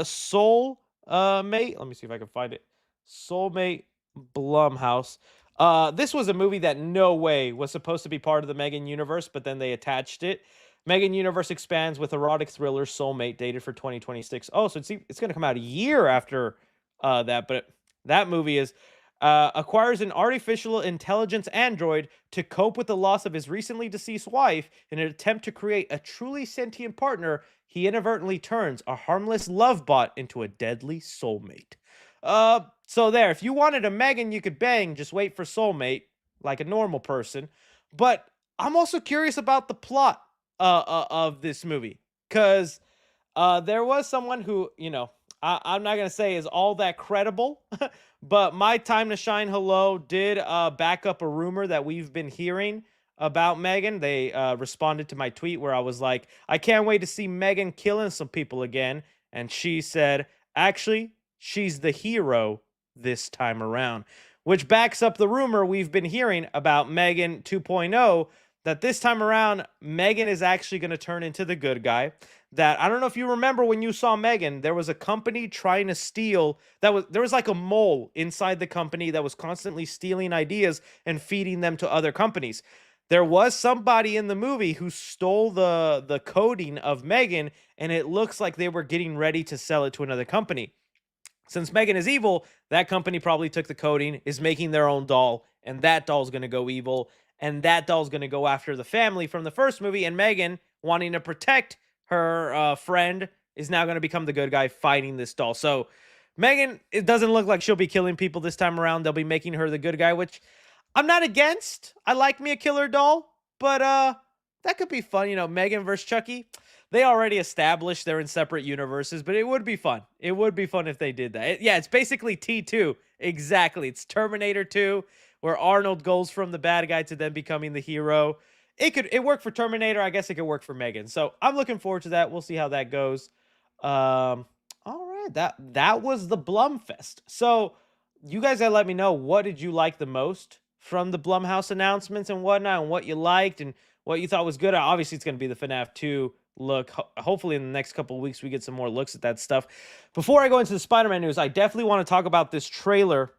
Speaker 2: Soul Mate. Let me see if I can find it. Soulmate Blumhouse. This was a movie that no way was supposed to be part of the Megan universe, but then they attached it. Megan universe expands with erotic thriller Soulmate, dated for 2026. Oh, so it's going to come out a year after that, but that movie is acquires an artificial intelligence android to cope with the loss of his recently deceased wife. In an attempt to create a truly sentient partner, he inadvertently turns a harmless love bot into a deadly soulmate. So there, if you wanted a Megan you could bang, just wait for Soulmate, like a normal person. But I'm also curious about the plot of this movie, because there was someone who, I'm not going to say is all that credible, but My Time to Shine Hello did back up a rumor that we've been hearing about Megan. They responded to my tweet where I was like, I can't wait to see Megan killing some people again. And she said, actually, she's the hero this time around, which backs up the rumor we've been hearing about Megan 2.0, that this time around, Megan is actually going to turn into the good guy. That I don't know if you remember when you saw Megan, there was a company trying to steal. There was like a mole inside the company that was constantly stealing ideas and feeding them to other companies. There was somebody in the movie who stole the coding of Megan, and it looks like they were getting ready to sell it to another company. Since Megan is evil, that company probably took the coding, is making their own doll, and that doll's going to go evil, and that doll's going to go after the family from the first movie, and Megan, wanting to protect her friend, is now going to become the good guy fighting this doll. So Megan, it doesn't look like she'll be killing people this time around. They'll be making her the good guy, which I'm not against. I like me a killer doll, but that could be fun. You know, Megan versus Chucky. They already established they're in separate universes, but it would be fun. It would be fun if they did that. Yeah, it's basically T2. Exactly. It's Terminator 2, where Arnold goes from the bad guy to then becoming the hero. It worked for Terminator. I guess it could work for Megan. So I'm looking forward to that. We'll see how that goes. All right. That was the Blumfest. So you guys gotta let me know, what did you like the most from the Blumhouse announcements and whatnot, and what you liked and what you thought was good. Obviously, it's going to be the FNAF 2 look. Hopefully, in the next couple of weeks, we get some more looks at that stuff. Before I go into the Spider-Man news, I definitely want to talk about this trailer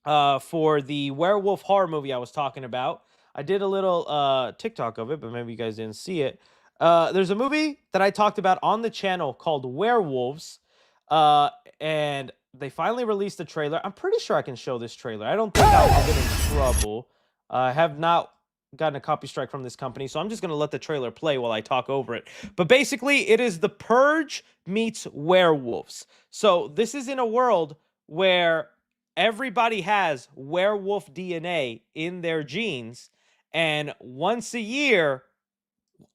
Speaker 2: for the werewolf horror movie I was talking about. I did a little TikTok of it, but maybe you guys didn't see it. There's a movie that I talked about on the channel called Werewolves, and they finally released the trailer. I'm pretty sure I can show this trailer. I don't think I'll get in trouble. I have not gotten a copy strike from this company, so I'm just going to let the trailer play while I talk over it. But basically, it is The Purge meets werewolves. So this is in a world where everybody has werewolf DNA in their genes, and once a year,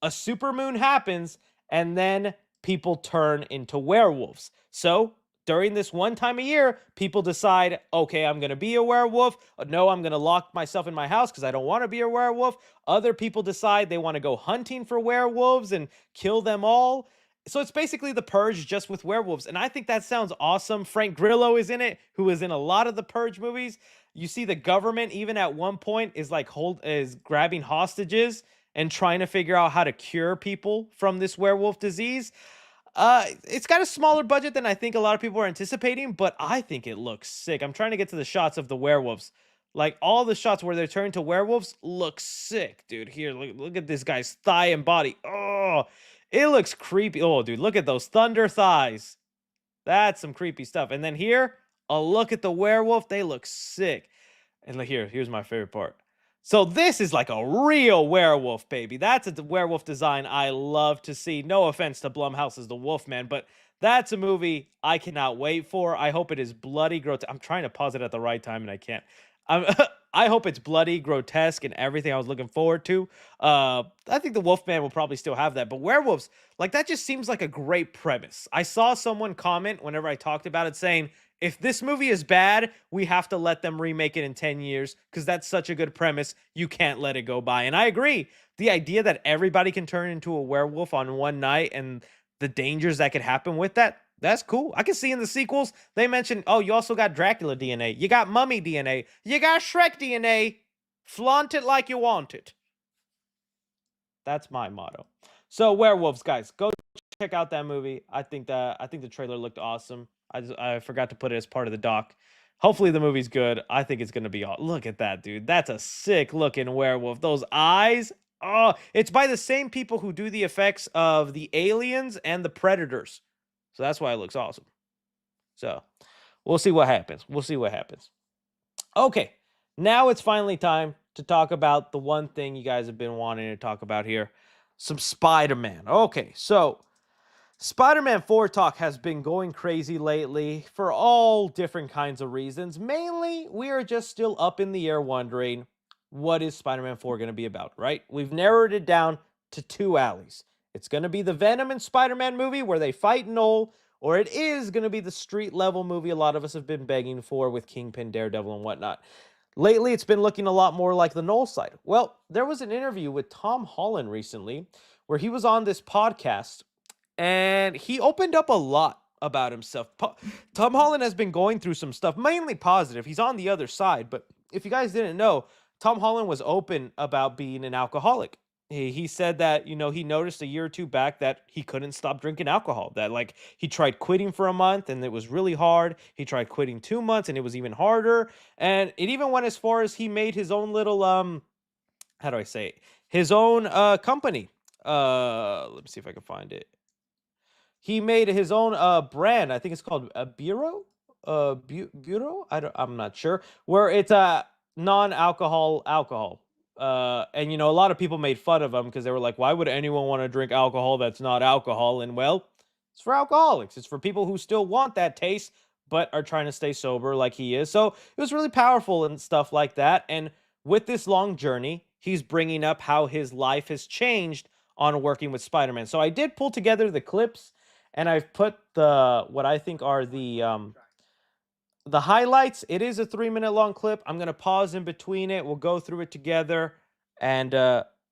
Speaker 2: a supermoon happens, and then people turn into werewolves. So during this one time a year, people decide, okay, I'm going to be a werewolf. No, I'm going to lock myself in my house because I don't want to be a werewolf. Other people decide they want to go hunting for werewolves and kill them all. So it's basically The Purge just with werewolves. And I think that sounds awesome. Frank Grillo is in it, who is in a lot of the Purge movies. You see the government, even at one point, is grabbing hostages and trying to figure out how to cure people from this werewolf disease. It's got a smaller budget than I think a lot of people are anticipating, but I think it looks sick. I'm trying to get to the shots of the werewolves. Like, all the shots where they're turning to werewolves look sick, dude. Here, look at this guy's thigh and body. Oh, it looks creepy. Oh, dude, look at those thunder thighs. That's some creepy stuff. And then here, a look at the werewolf. They look sick. And look here's my favorite part. So this is like a real werewolf, baby. That's a werewolf design I love to see. No offense to Blumhouse's The Wolfman, but that's a movie I cannot wait for. I hope it is bloody, grotesque. I'm trying to pause it at the right time, and I can't. I hope it's bloody, grotesque, and everything I was looking forward to. I think The Wolfman will probably still have that, but werewolves, like, that just seems like a great premise. I saw someone comment whenever I talked about it saying, if this movie is bad, we have to let them remake it in 10 years because that's such a good premise. You can't let it go by. And I agree. The idea that everybody can turn into a werewolf on one night and the dangers that could happen with that, that's cool. I can see in the sequels, they mentioned, oh, you also got Dracula DNA. You got Mummy DNA. You got Shrek DNA. Flaunt it like you want it. That's my motto. So werewolves, guys, go check out that movie. I think the trailer looked awesome. I forgot to put it as part of the doc. Hopefully the movie's good. I think it's gonna be awesome. Look at that, dude. That's a sick looking werewolf. Those eyes. Oh, it's by the same people who do the effects of the Aliens and the Predators. So that's why it looks awesome. So we'll see what happens. We'll see what happens. Okay, now it's finally time to talk about the one thing you guys have been wanting to talk about here. Some Spider-Man. Okay, so Spider-Man 4 talk has been going crazy lately for all different kinds of reasons. Mainly, we are just still up in the air wondering, what is Spider-Man 4 going to be about, right? We've narrowed it down to two alleys. It's going to be the Venom and Spider-Man movie where they fight Noel, or it is going to be the street-level movie a lot of us have been begging for with Kingpin, Daredevil, and whatnot. Lately, it's been looking a lot more like the Noel side. Well, there was an interview with Tom Holland recently where he was on this podcast and he opened up a lot about himself. Tom Holland has been going through some stuff, mainly positive. He's on the other side. But if you guys didn't know, Tom Holland was open about being an alcoholic. He said that, he noticed a year or two back that he couldn't stop drinking alcohol. That like he tried quitting for a month and it was really hard. He tried quitting 2 months and it was even harder. And it even went as far as he made his own little how do I say it? His own company. Let me see if I can find it. He made his own brand. I think it's called a Bureau. Bureau. I'm not sure. Where it's a non-alcohol alcohol. And a lot of people made fun of him because they were like, "Why would anyone want to drink alcohol that's not alcohol?" And well, it's for alcoholics. It's for people who still want that taste but are trying to stay sober, like he is. So it was really powerful and stuff like that. And with this long journey, he's bringing up how his life has changed on working with Spider-Man. So I did pull together the clips and I've put the what I think are the highlights. It is a 3-minute long clip. I'm gonna pause in between it. We'll go through it together, and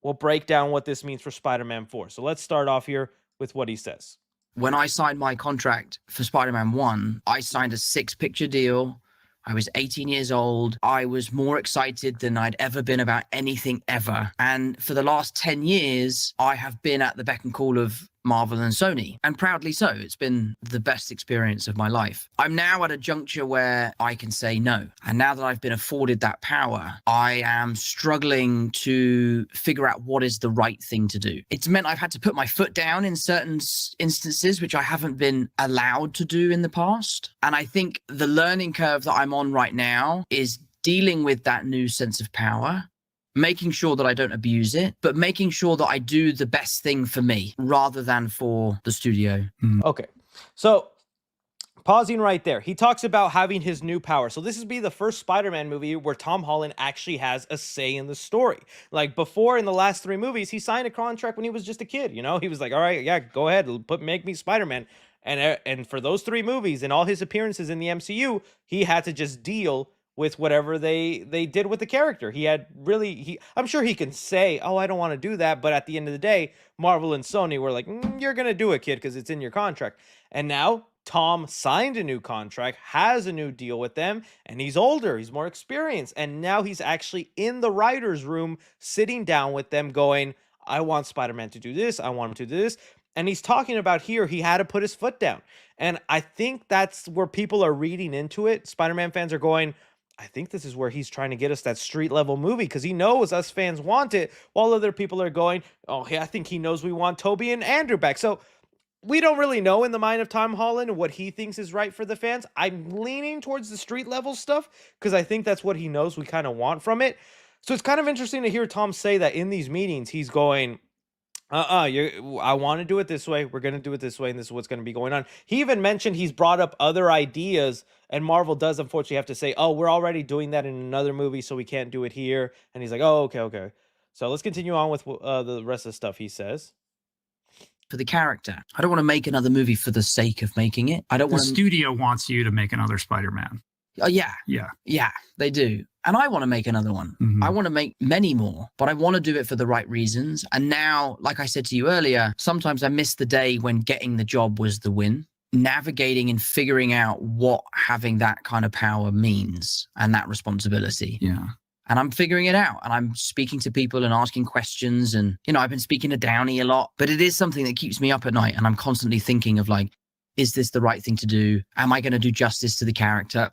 Speaker 2: we'll break down what this means for Spider-Man 4. So let's start off here with what he says.
Speaker 4: When I signed my contract for Spider-Man 1, I signed a 6-picture deal. I was 18 years old. I was more excited than I'd ever been about anything ever. And for the last 10 years, I have been at the beck and call of Marvel and Sony, and proudly so. It's been the best experience of my life. I'm now at a juncture where I can say no. And now that I've been afforded that power, I am struggling to figure out what is the right thing to do. It's meant I've had to put my foot down in certain instances, which I haven't been allowed to do in the past. And I think the learning curve that I'm on right now is dealing with that new sense of power, making sure that I don't abuse it, but making sure that I do the best thing for me rather than for the studio.
Speaker 2: Okay. So pausing right there. He talks about having his new power. So this is be the first Spider-Man movie where Tom Holland actually has a say in the story. Like before in the last 3 movies, he signed a contract when he was just a kid, He was like, "All right, yeah, go ahead, make me Spider-Man." And for those 3 movies and all his appearances in the MCU, he had to just deal with whatever they did with the character. I'm sure he can say, "Oh, I don't want to do that," but at the end of the day, Marvel and Sony were like, "You're going to do it, kid, because it's in your contract." And now Tom signed a new contract, has a new deal with them, and he's older, he's more experienced, and now he's actually in the writer's room sitting down with them going, "I want Spider-Man to do this, I want him to do this." And he's talking about here, he had to put his foot down. And I think that's where people are reading into it. Spider-Man fans are going, I think this is where he's trying to get us that street level movie because he knows us fans want it, while other people are going, "Oh, yeah, I think he knows we want Toby and Andrew back." So we don't really know in the mind of Tom Holland what he thinks is right for the fans. I'm leaning towards the street level stuff because I think that's what he knows we kind of want from it. So it's kind of interesting to hear Tom say that in these meetings, he's going, I want to do it this way. We're going to do it this way. And this is what's going to be going on. He even mentioned he's brought up other ideas, and Marvel does unfortunately have to say, "Oh, we're already doing that in another movie, so we can't do it here." And he's like, "Oh, okay. So let's continue on with the rest of the stuff he says.
Speaker 4: For the character, I don't want to make another movie for the sake of making it. I don't
Speaker 5: The
Speaker 4: want
Speaker 5: studio wants you to make another Spider-Man.
Speaker 4: Oh, yeah.
Speaker 5: Yeah.
Speaker 4: Yeah, they do. And I want to make another one.
Speaker 5: Mhm.
Speaker 4: I want to make many more, but I want to do it for the right reasons. And now, like I said to you earlier, sometimes I miss the day when getting the job was the win. Navigating and figuring out what having that kind of power means and that responsibility.
Speaker 5: Yeah.
Speaker 4: And I'm figuring it out. And I'm speaking to people and asking questions. And, I've been speaking to Downey a lot, but it is something that keeps me up at night. And I'm constantly thinking of like, is this the right thing to do? Am I going to do justice to the character?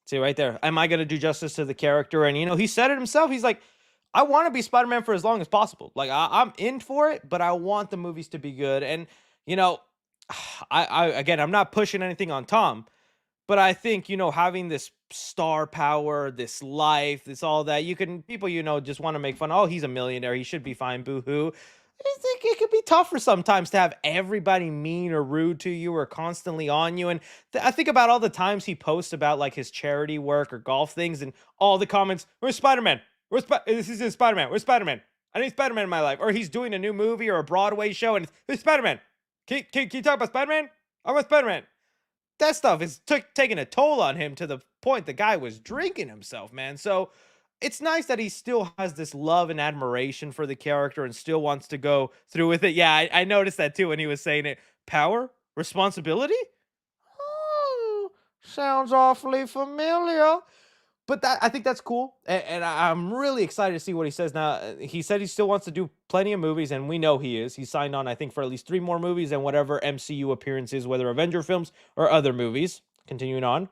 Speaker 2: See right there. Am I going to do justice to the character? And, he said it himself. He's like, I want to be Spider-Man for as long as possible. Like, I'm in for it, but I want the movies to be good. And, again, I'm not pushing anything on Tom, but I think, having this star power, this life, this all that, people, just want to make fun. "Oh, he's a millionaire. He should be fine. Boo-hoo." I think it could be tough for sometimes to have everybody mean or rude to you or constantly on you. And I think about all the times he posts about like his charity work or golf things and all the comments, "Where's Spider-Man? This is Spider-Man. Where's Spider-Man? I need Spider-Man in my life." Or he's doing a new movie or a Broadway show and "Where's Spider-Man? Can you talk about Spider-Man? I want Spider-Man." That stuff is taking a toll on him to the point the guy was drinking himself, man. So it's nice that he still has this love and admiration for the character and still wants to go through with it. Yeah, I noticed that too when he was saying it. Power? Responsibility? Oh, sounds awfully familiar. But I think that's cool, and I'm really excited to see what he says now. He said he still wants to do plenty of movies, and we know he is. He signed on, I think, for at least 3 more movies and whatever MCU appearances, whether Avenger films or other movies. Continuing on.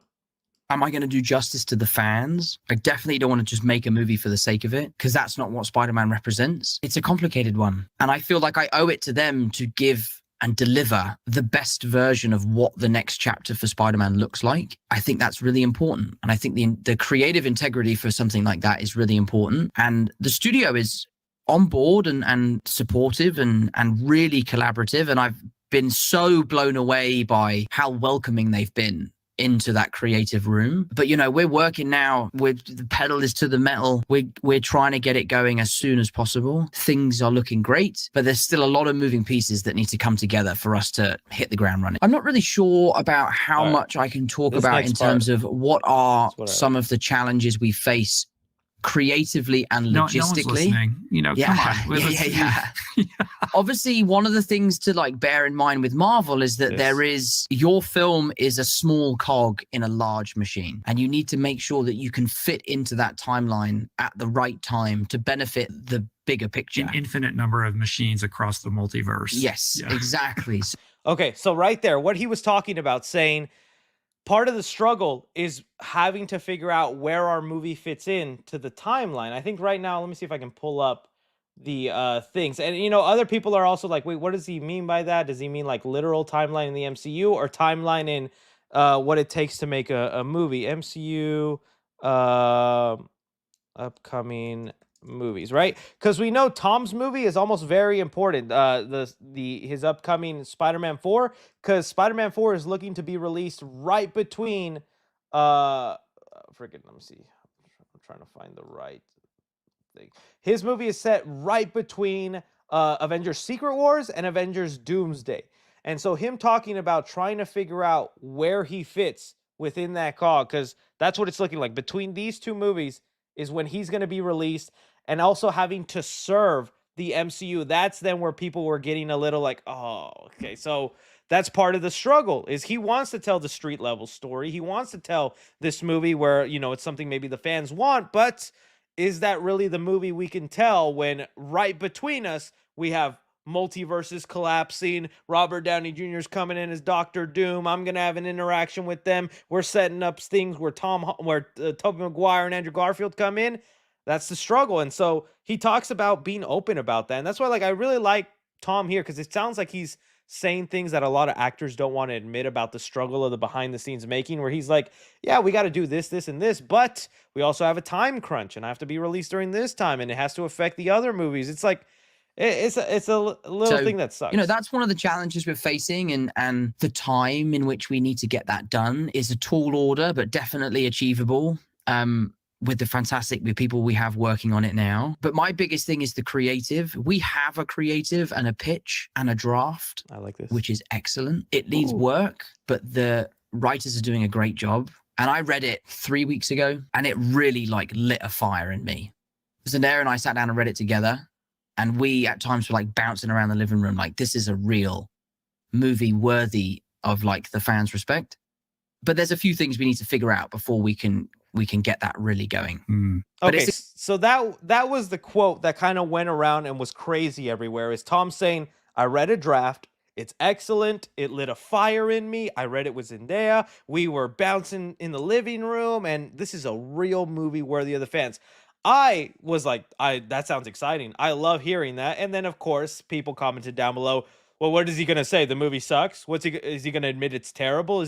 Speaker 4: Am I going to do justice to the fans? I definitely don't want to just make a movie for the sake of it, because that's not what Spider-Man represents. It's a complicated one, and I feel like I owe it to them to give and deliver the best version of what the next chapter for Spider-Man looks like. I think that's really important. And I think the creative integrity for something like that is really important. And the studio is on board and supportive and really collaborative. And I've been so blown away by how welcoming they've been into that creative room. But, you know, we're working now with the pedal is to the metal. We're trying to get it going as soon as possible. Things are looking great, but there's still a lot of moving pieces that need to come together for us to hit the ground running. I'm not really sure about how much I can talk about in terms of what are some of the challenges we face creatively and logistically.
Speaker 5: No one's listening. You know, come on.
Speaker 4: Yeah. Obviously, one of the things to like bear in mind with Marvel is that your film is a small cog in a large machine, and you need to make sure that you can fit into that timeline at the right time to benefit the bigger picture.
Speaker 5: An infinite number of machines across the multiverse.
Speaker 4: Yes, exactly.
Speaker 2: Okay, so right there, what he was talking about, saying part of the struggle is having to figure out where our movie fits in to the timeline. I think right now, let me see if I can pull up the things. And, you know, other people are also like, wait, what does he mean by that? Does he mean like literal timeline in the MCU or timeline in what it takes to make a movie? MCU upcoming movies, right? Because we know Tom's movie is almost very important. His upcoming Spider-Man 4, because Spider-Man 4 is looking to be released right between let me see. I'm trying to find the right thing. His movie is set right between Avengers Secret Wars and Avengers Doomsday. And so him talking about trying to figure out where he fits within that cog, because that's what it's looking like. Between these 2 movies is when he's going to be released, and also having to serve the MCU. That's then where people were getting a little like, oh, okay. So that's part of the struggle, is he wants to tell the street level story. He wants to tell this movie where, you know, it's something maybe the fans want, but is that really the movie we can tell when right between us, we have multiverses collapsing, Robert Downey Jr. is coming in as Dr. Doom, I'm going to have an interaction with them, we're setting up things where Tobey Maguire and Andrew Garfield come in. That's the struggle. And so he talks about being open about that. And that's why, like, I really like Tom here, because it sounds like he's saying things that a lot of actors don't want to admit about the struggle of the behind the scenes making, where he's like, yeah, we got to do this, this, and this, but we also have a time crunch and I have to be released during this time, and it has to affect the other movies. It's like, it's a little thing that sucks.
Speaker 4: You know, that's one of the challenges we're facing, and the time in which we need to get that done is a tall order, but definitely achievable. With the fantastic people we have working on it now. But my biggest thing is the creative. We have a creative and a pitch and a draft.
Speaker 2: I like this.
Speaker 4: Which is excellent. It needs work, but the writers are doing a great job. And I read it 3 weeks ago, and it really like lit a fire in me. Zendaya and I sat down and read it together, and we at times were like bouncing around the living room like, this is a real movie worthy of like the fans' respect. But there's a few things we need to figure out before we can get that really going.
Speaker 2: Okay, so that was the quote that kind of went around and was crazy everywhere, is Tom saying, I read a draft, it's excellent, it lit a fire in me, I read it with Zendaya, we were bouncing in the living room, and this is a real movie worthy of the fans. I was like, that sounds exciting, I love hearing that. And then of course people commented down below, well, what is he gonna say, the movie sucks? Is he gonna admit it's terrible?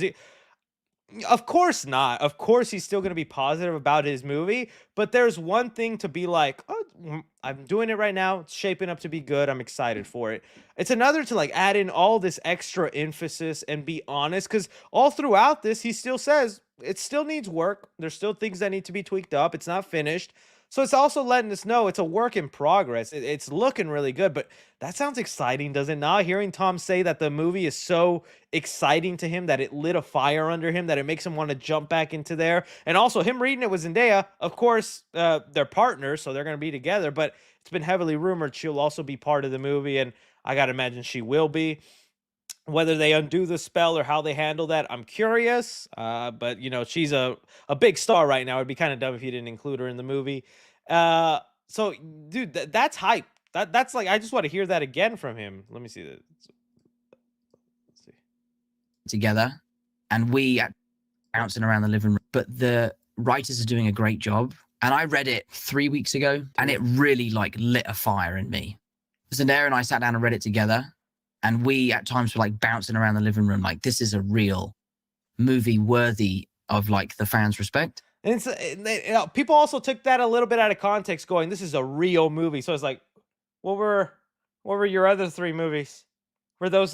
Speaker 2: Of course not. Of course he's still going to be positive about his movie, but there's one thing to be like, oh, I'm doing it right now, it's shaping up to be good, I'm excited for it. It's another to like add in all this extra emphasis and be honest, because all throughout this he still says it still needs work, there's still things that need to be tweaked up, it's not finished. So it's also letting us know it's a work in progress. It's looking really good, but that sounds exciting, does it not? Hearing Tom say that the movie is so exciting to him, that it lit a fire under him, that it makes him want to jump back into there. And also him reading it with Zendaya, of course, they're partners, so they're going to be together, but it's been heavily rumored she'll also be part of the movie, and I got to imagine she will be. Whether they undo the spell or how they handle that, I'm curious. But you know, she's a big star right now. It'd be kind of dumb if you didn't include her in the movie. So dude, that's hype. That's like, I just want to hear that again from him. Let me see that. Let's see.
Speaker 4: Together, and we bouncing around the living room. But the writers are doing a great job. And I read it 3 weeks ago, and it really like lit a fire in me. Zendaya and I sat down and read it together, and we at times were like bouncing around the living room, like this is a real movie worthy of like the fans' respect.
Speaker 2: And people also took that a little bit out of context, going, "This is a real movie." So it's like, what were your other 3 movies? Were those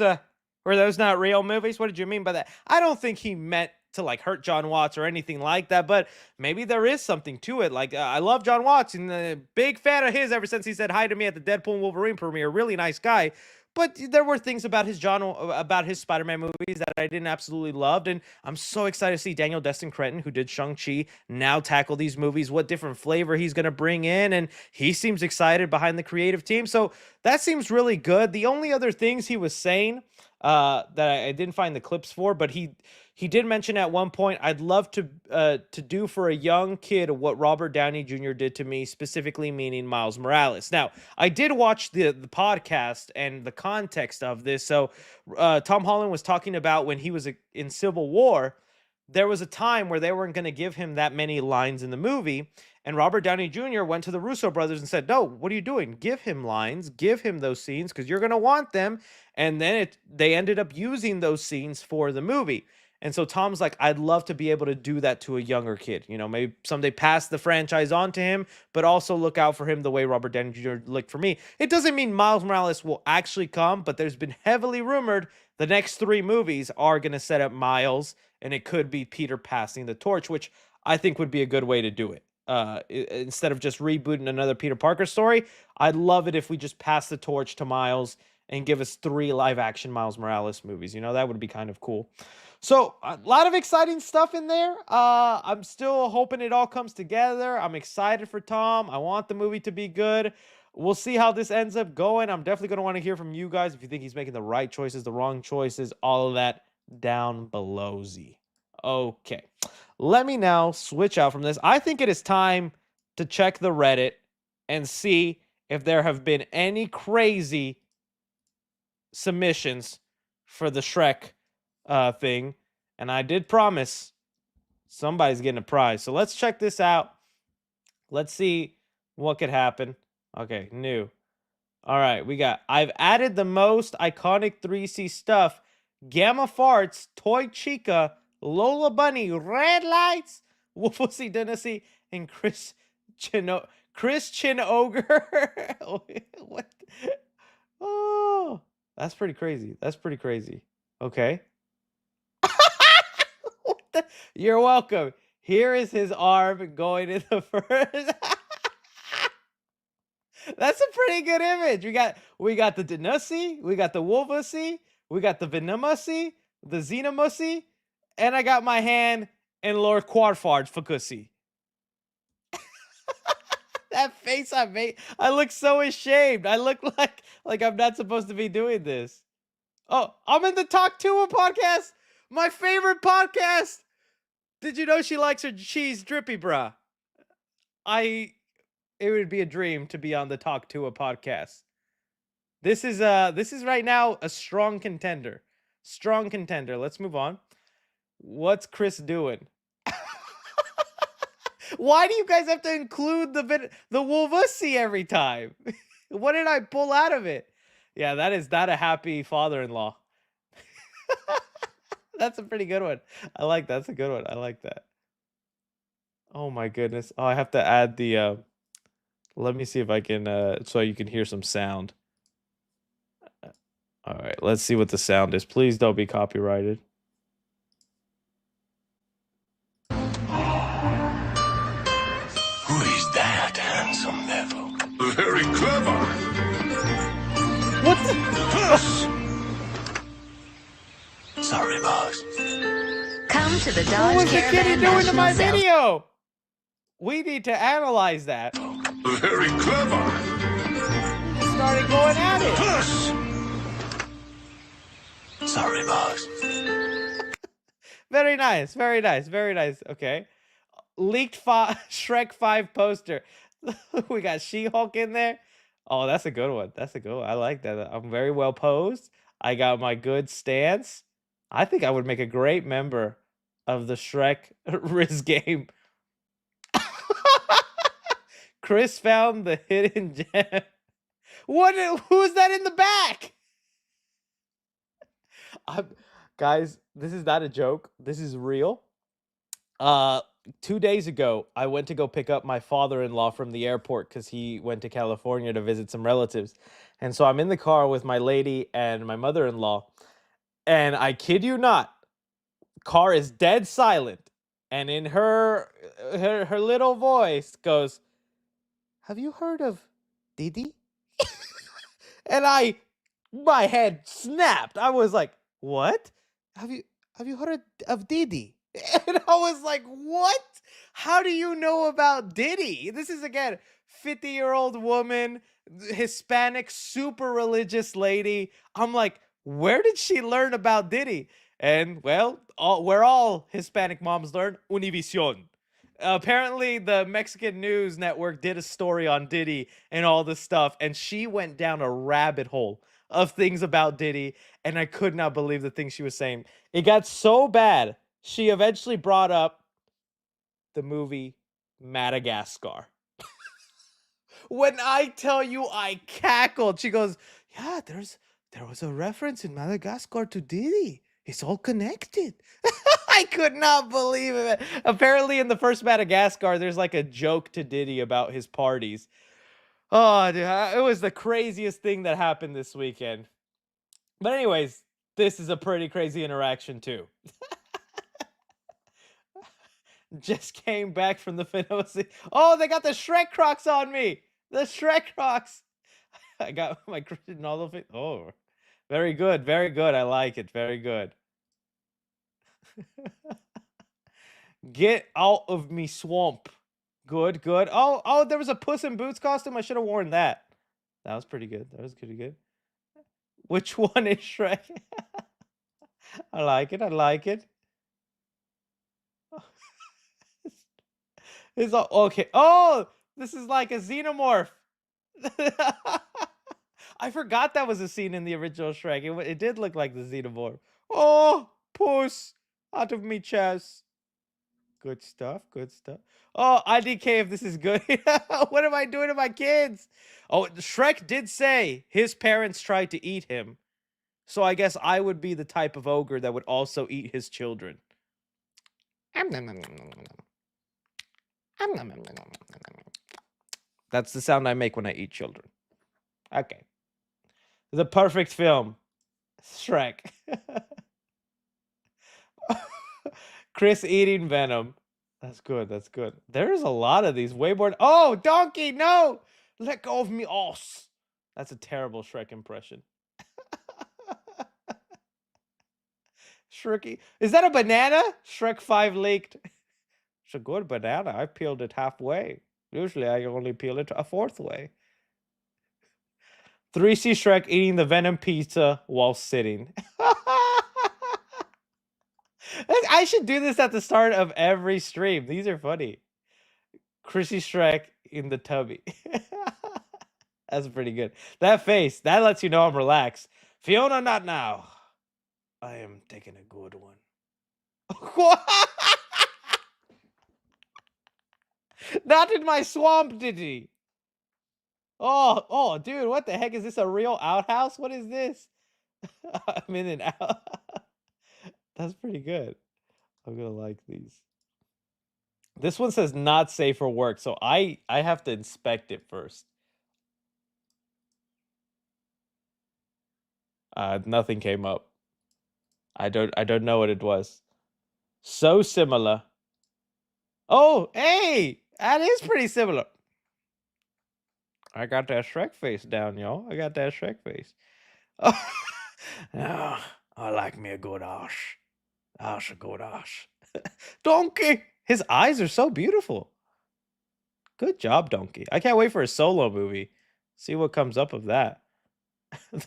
Speaker 2: not real movies? What did you mean by that? I don't think he meant to like hurt John Watts or anything like that, but maybe there is something to it. Like, I love John Watts and a big fan of his ever since he said hi to me at the Deadpool and Wolverine premiere. Really nice guy. But there were things about his Spider-Man movies that I didn't absolutely loved, and I'm so excited to see Daniel Destin Cretton, who did Shang-Chi, now tackle these movies, what different flavor he's going to bring in, and he seems excited behind the creative team, so that seems really good. The only other things he was saying that I didn't find the clips for, but he did mention at one point, I'd love to do for a young kid what Robert Downey Jr. did to me, specifically meaning Miles Morales. Now, I did watch the podcast and the context of this. So Tom Holland was talking about when he was in Civil War, there was a time where they weren't going to give him that many lines in the movie. And Robert Downey Jr. went to the Russo brothers and said, no, what are you doing? Give him lines, give him those scenes because you're going to want them. And then they ended up using those scenes for the movie. And so Tom's like, I'd love to be able to do that to a younger kid. You know, maybe someday pass the franchise on to him, but also look out for him the way Robert Downey Jr. looked for me. It doesn't mean Miles Morales will actually come, but there's been heavily rumored the next 3 movies are going to set up Miles, and it could be Peter passing the torch, which I think would be a good way to do it. Instead of just rebooting another Peter Parker story, I'd love it if we just pass the torch to Miles and give us 3 live-action Miles Morales movies. You know, that would be kind of cool. So a lot of exciting stuff in there. I'm still hoping it all comes together. I'm excited for Tom. I want the movie to be good. We'll see how this ends up going. I'm definitely going to want to hear from you guys if you think he's making the right choices, the wrong choices, all of that down below Z. Okay, let me now switch out from this. I think it is time to check the Reddit and see if there have been any crazy submissions for the Shrek thing, and I did promise somebody's getting a prize. So let's check this out. Let's see what could happen. Okay, new. All right, we got, I've added the most iconic 3C stuff. Gamma Farts, Toy Chica, Lola Bunny, Red Lights, Wolfie Dynasty, and Christian Ogre. What? Oh, that's pretty crazy. That's pretty crazy. Okay. You're welcome. Here is his arm going in the first. That's a pretty good image. We got the Denussi, we got the Wolfussi, we got the Venomussy, the Xenomussy, and I got my hand in Lord Quarfard Fukussy. That face I made, I look so ashamed. I look like I'm not supposed to be doing this. Oh, I'm in the Talk to a podcast, my favorite podcast. Did you know she likes her cheese drippy, bruh? It would be a dream to be on the Talk to a podcast. This is right now a strong contender. Strong contender. Let's move on. What's Chris doing? Why do you guys have to include the Wolfusy every time? What did I pull out of it? Yeah, that is not a happy father-in-law. That's a pretty good one. I like that. That's a good one. I like that. Oh my goodness. Oh, I have to add the let me see if I can so you can hear some sound. All right, let's see what the sound is. Please don't be copyrighted.
Speaker 6: Who is that handsome devil? Very clever.
Speaker 2: What the?
Speaker 6: Sorry, boss.
Speaker 7: Come to the
Speaker 2: What
Speaker 7: Dodge
Speaker 2: was the
Speaker 7: Caravan
Speaker 2: kitty doing to
Speaker 7: National
Speaker 2: my
Speaker 7: Sales.
Speaker 2: video? We need to analyze that.
Speaker 6: Very clever.
Speaker 2: He started going at it.
Speaker 6: Sorry, boss.
Speaker 2: Very nice, very nice, very nice. Okay. Leaked Shrek 5 poster. We got She-Hulk in there. Oh, that's a good one. That's a good one. I like that. I'm very well posed. I got my good stance. I think I would make a great member of the Shrek Riz game. Chris found the hidden gem. Who's that in the back? Guys, this is not a joke. This is real. 2 days ago, I went to go pick up my father-in-law from the airport because he went to California to visit some relatives. And so I'm in the car with my lady and my mother-in-law. And I kid you not, car is dead silent. And in her little voice goes, "Have you heard of Didi?" And my head snapped. I was like, "What? Have you heard of Didi?" And I was like, "What? How do you know about Diddy?" This is again 50-year-old woman, Hispanic, super religious lady. I'm like, where did she learn about Diddy? And well, where all Hispanic moms learn, Univision. Apparently, the Mexican news network did a story on Diddy and all this stuff, and she went down a rabbit hole of things about Diddy, and I could not believe the things she was saying. It got so bad, she eventually brought up the movie Madagascar. When I tell you I cackled, she goes, "Yeah, there was a reference in Madagascar to Diddy. It's all connected." I could not believe it. Apparently, in the first Madagascar, there's like a joke to Diddy about his parties. Oh, dude, it was the craziest thing that happened this weekend. But anyways, this is a pretty crazy interaction too. Just came back from the Finosi. Oh, they got the Shrek Crocs on me. The Shrek Crocs. I got my Christian all of it. Oh, very good. Very good. I like it. Very good. Get out of me swamp. Good, good. Oh, there was a Puss in Boots costume. I should have worn that. That was pretty good. That was pretty good. Which one is Shrek? I like it. I like it. It's all okay. Oh, this is like a xenomorph. I forgot that was a scene in the original Shrek. It did look like the xenomorph. Oh, puss out of me chest. Good stuff. Good stuff. Oh, IDK if this is good. What am I doing to my kids? Oh, Shrek did say his parents tried to eat him. So I guess I would be the type of ogre that would also eat his children. That's the sound I make when I eat children. Okay. The perfect film. Shrek. Chris eating Venom. That's good. That's good. There's a lot of these. Way more. Oh, donkey, no! Let go of me, oss. That's a terrible Shrek impression. Shrekky. Is that a banana? Shrek 5 leaked. It's a good banana. I peeled it halfway. Usually I only peel it a fourth way. 3C Shrek eating the Venom pizza while sitting. I should do this at the start of every stream. These are funny. Chrissy Shrek in the tubby. That's pretty good. That face, that lets you know I'm relaxed. Fiona, not now. I am taking a good one. Not in my swamp, did he? Oh, dude, what the heck? Is this a real outhouse? What is this? I'm in and out. That's pretty good. I'm gonna like these. This one says not safe for work, so I have to inspect it first. Nothing came up. I don't know what it was. So similar. Oh, hey, that is pretty similar. I got that Shrek face down, y'all. I got that Shrek face. Oh, no, I like me a good ash. Ash, a good ash. Donkey! His eyes are so beautiful. Good job, Donkey. I can't wait for a solo movie. See what comes up of that.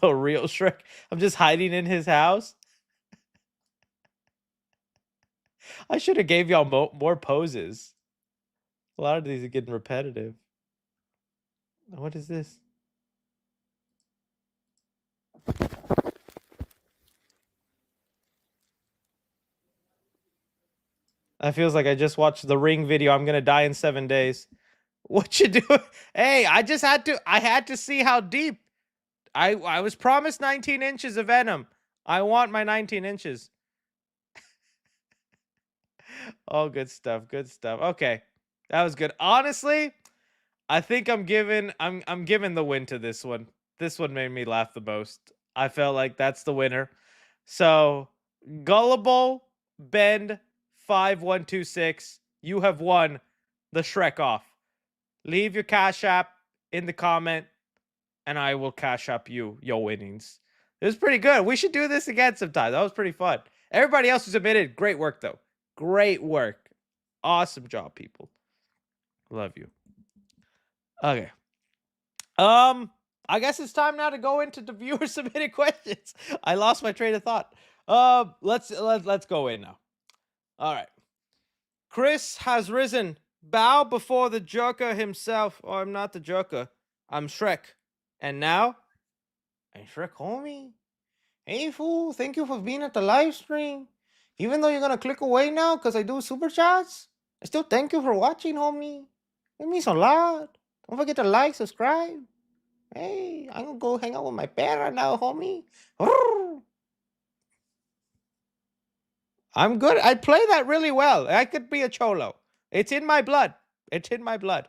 Speaker 2: The real Shrek. I'm just hiding in his house. I should have gave y'all more poses. A lot of these are getting repetitive. What is this? That feels like I just watched the Ring video. I'm gonna die in 7 days. What you do? Hey, I had to see how deep. I was promised 19 inches of Venom. I want my 19 inches. Oh, good stuff. Good stuff. Okay. That was good. Honestly, I think I'm giving the win to this one. This one made me laugh the most. I felt like that's the winner. So, Gullible Bend 5126, you have won the Shrek off. Leave your Cash App in the comment, and I will Cash App you your winnings. It was pretty good. We should do this again sometime. That was pretty fun. Everybody else who submitted, great work though. Great work. Awesome job, people. Love you. Okay. I guess it's time now to go into the viewer submitted questions. I lost my train of thought. Let's go in now. All right. Chris has risen. Bow before the Joker himself. Oh, I'm not the Joker. I'm Shrek. And now, I'm Shrek, homie. Hey, fool. Thank you for being at the live stream. Even though you're gonna click away now because I do super chats, I still thank you for watching, homie. It means a lot. Don't forget to like, subscribe. Hey, I'm gonna go hang out with my parrot now, homie. I'm good. I play that really well. I could be a cholo. It's in my blood. It's in my blood.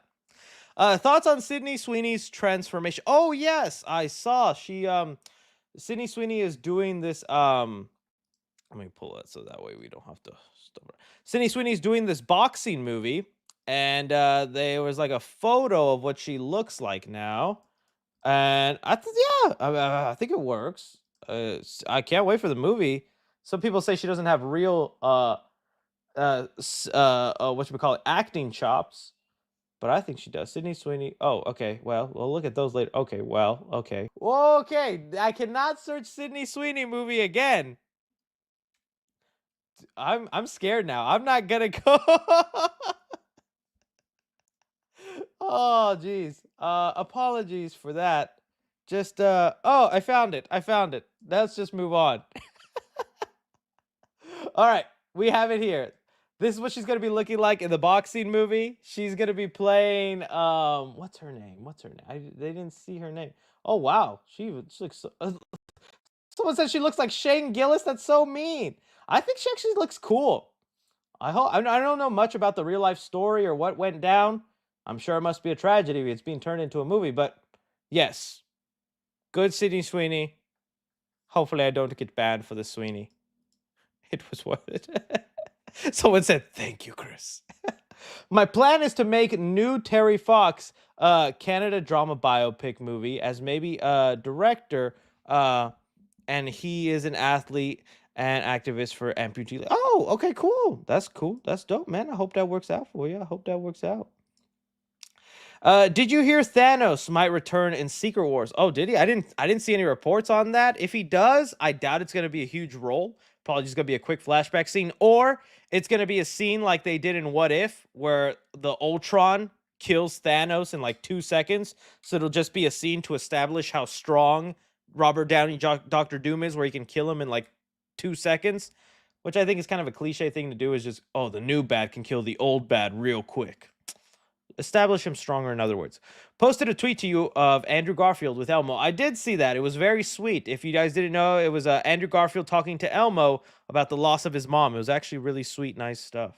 Speaker 2: Thoughts on Sydney Sweeney's transformation? Oh yes, I saw. Sydney Sweeney is doing this. Let me pull it so that way we don't have to stop. Sydney Sweeney's doing this boxing movie, and there was like a photo of what she looks like now. And I think it works. I can't wait for the movie. Some people say she doesn't have real acting chops, but I think she does. Sydney Sweeney. Oh, okay. Well, we'll look at those later. Okay. Well, okay. Okay. I cannot search Sydney Sweeney movie again. I'm scared now. I'm not gonna go. Oh, geez. Apologies for that. Just oh, I found it. Let's just move on. All right, we have it here. This is what she's gonna be looking like in the boxing movie. She's gonna be playing what's her name? They didn't see her name. Oh wow, she looks so, someone said she looks like Shane Gillis. That's so mean. I think she actually looks cool. I don't know much about the real life story or what went down. I'm sure it must be a tragedy if it's being turned into a movie, but yes. Good Sydney Sweeney. Hopefully I don't get banned for the Sweeney. It was worth it. Someone said, thank you, Chris. My plan is to make new Terry Fox Canada drama biopic movie as maybe a director, and he is an athlete and activist for amputee. Oh, okay, cool. That's cool. That's dope, man. I hope that works out for you. I hope that works out. Did you hear Thanos might return in Secret Wars? Oh, did he? I didn't see any reports on that. If he does, I doubt it's gonna be a huge role. Probably just gonna be a quick flashback scene, or it's gonna be a scene like they did in What If, where the Ultron kills Thanos in like 2 seconds. So it'll just be a scene to establish how strong Robert Downey Dr. Doom is, where he can kill him in like 2 seconds. Which I think is kind of a cliche thing to do, is just, oh, the new bad can kill the old bad real quick. Establish him stronger, in other words. Posted a tweet to you of Andrew Garfield with Elmo. I did see that. It was very sweet. If you guys didn't know, it was Andrew Garfield talking to Elmo about the loss of his mom. It was actually really sweet, nice stuff.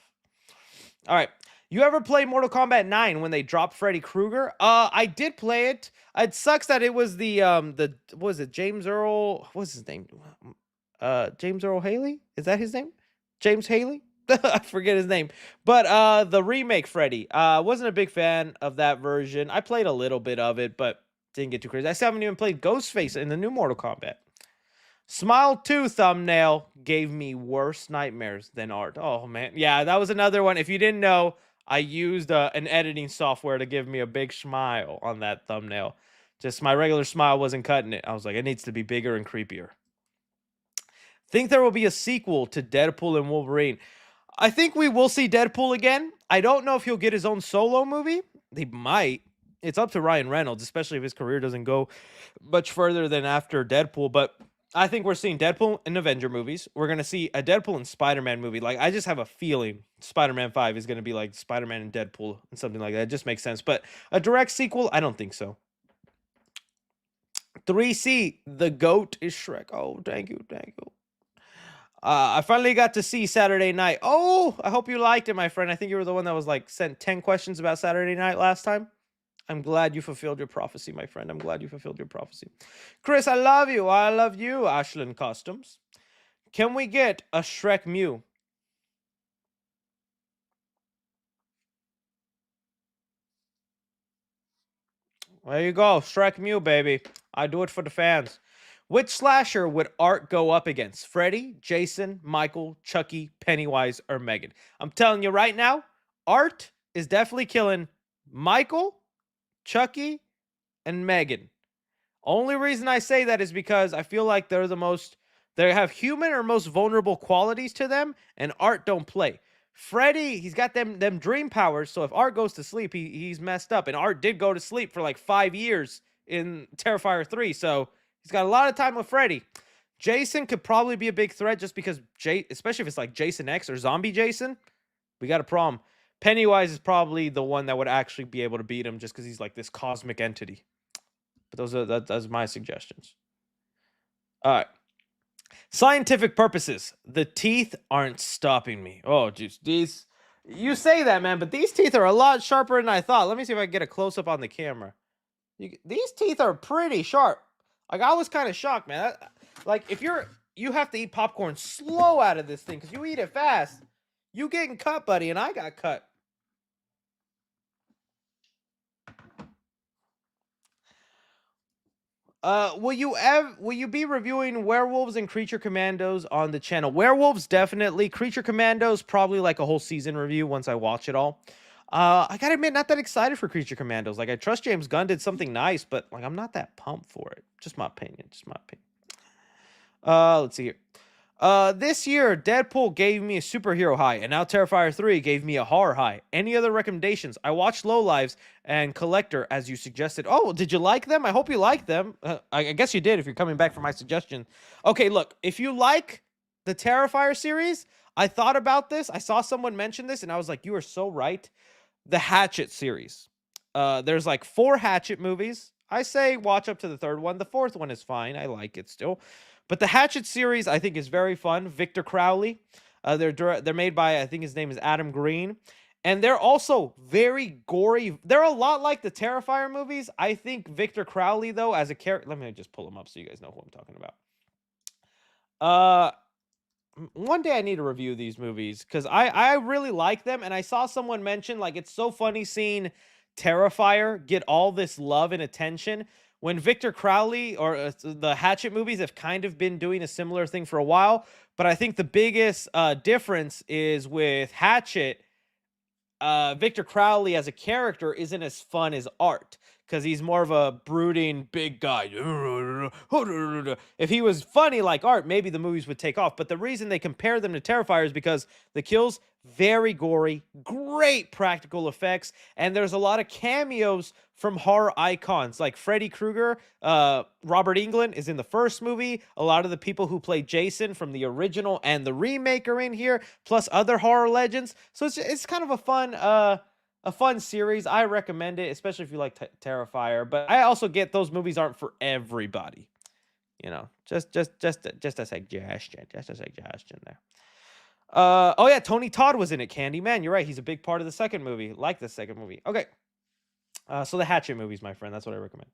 Speaker 2: All right. You ever play Mortal Kombat 9 when they dropped Freddy Krueger? I did play it. It sucks that it was what was it, James Earl, what's his name? James Earl Haley? Is that his name? James Haley? I forget his name. But the remake Freddy. Wasn't a big fan of that version. I played a little bit of it, but didn't get too crazy. I still haven't even played Ghostface in the new Mortal Kombat. Smile 2 thumbnail gave me worse nightmares than art. Oh, man. Yeah, that was another one. If you didn't know, I used an editing software to give me a big smile on that thumbnail. Just my regular smile wasn't cutting it. I was like, it needs to be bigger and creepier. Think there will be a sequel to Deadpool and Wolverine. I think we will see Deadpool again. I don't know if he'll get his own solo movie. He might. It's up to Ryan Reynolds, especially if his career doesn't go much further than after Deadpool. But I think we're seeing Deadpool in Avenger movies. We're going to see a Deadpool and Spider-Man movie. Like, I just have a feeling Spider-Man 5 is going to be like Spider-Man and Deadpool and something like that. It just makes sense. But a direct sequel, I don't think so. 3C, the GOAT is Shrek. Oh, thank you. I finally got to see Saturday Night. Oh, I hope you liked it, my friend. I think you were the one that was like sent 10 questions about Saturday Night last time. I'm glad you fulfilled your prophecy, my friend. I'm glad you fulfilled your prophecy. Chris, I love you. I love you, Ashland Customs. Can we get a Shrek Mew? There you go. Shrek Mew, baby. I do it for the fans. Which slasher would Art go up against? Freddy, Jason, Michael, Chucky, Pennywise, or Megan? I'm telling you right now, Art is definitely killing Michael, Chucky, and Megan. Only reason I say that is because I feel like they're the most, they have human or most vulnerable qualities to them, and Art don't play. Freddy, he's got them dream powers, so if Art goes to sleep, he's messed up. And Art did go to sleep for like 5 years in Terrifier 3, so he's got a lot of time with Freddy. Jason could probably be a big threat just because, especially if it's like Jason X or Zombie Jason, we got a problem. Pennywise is probably the one that would actually be able to beat him just because he's like this cosmic entity. But those are my suggestions. All right. Scientific purposes. The teeth aren't stopping me. Oh, jeez. These, you say that, man, but these teeth are a lot sharper than I thought. Let me see if I can get a close-up on the camera. These teeth are pretty sharp. Like, I was kind of shocked, man. Like, if you have to eat popcorn slow out of this thing because you eat it fast. You getting cut, buddy, and I got cut. Will you be reviewing Werewolves and Creature Commandos on the channel? Werewolves, definitely. Creature Commandos, probably like a whole season review once I watch it all. I gotta admit, not that excited for Creature Commandos. Like, I trust James Gunn did something nice, but like, I'm not that pumped for it. Just my opinion. Let's see here. This year, Deadpool gave me a superhero high, and now Terrifier 3 gave me a horror high. Any other recommendations? I watched Lowlives and Collector, as you suggested. Oh, did you like them? I hope you liked them. I guess you did if you're coming back for my suggestion. Okay, look, if you like the Terrifier series, I thought about this. I saw someone mention this, and I was like, you are so right. The Hatchet series. There's like 4 Hatchet movies. I say watch up to the 3rd one. The 4th one is fine. I like it still. But the Hatchet series, I think, is very fun. Victor Crowley. They're made by, I think his name is Adam Green. And they're also very gory. They're a lot like the Terrifier movies. I think Victor Crowley, though, as a character... Let me just pull him up so you guys know who I'm talking about. One day I need to review these movies because I really like them. And I saw someone mention, like, it's so funny seeing Terrifier get all this love and attention when Victor Crowley or the Hatchet movies have kind of been doing a similar thing for a while. But I think the biggest difference is with Hatchet, Victor Crowley as a character isn't as fun as Art because he's more of a brooding big guy. If he was funny like Art, maybe the movies would take off. But the reason they compare them to Terrifier is because the kills, very gory, great practical effects, and there's a lot of cameos from horror icons like Freddy Krueger. Robert Englund is in the first movie. A lot of the people who play Jason from the original and the remake are in here, plus other horror legends. So it's kind of a fun series. I recommend it, especially if you like Terrifier. But I also get those movies aren't for everybody. You know, just a suggestion. Just a suggestion there. Oh yeah, Tony Todd was in it, Candyman. You're right. He's a big part of the second movie. Like the second movie. Okay. So the Hatchet movies, my friend. That's what I recommend.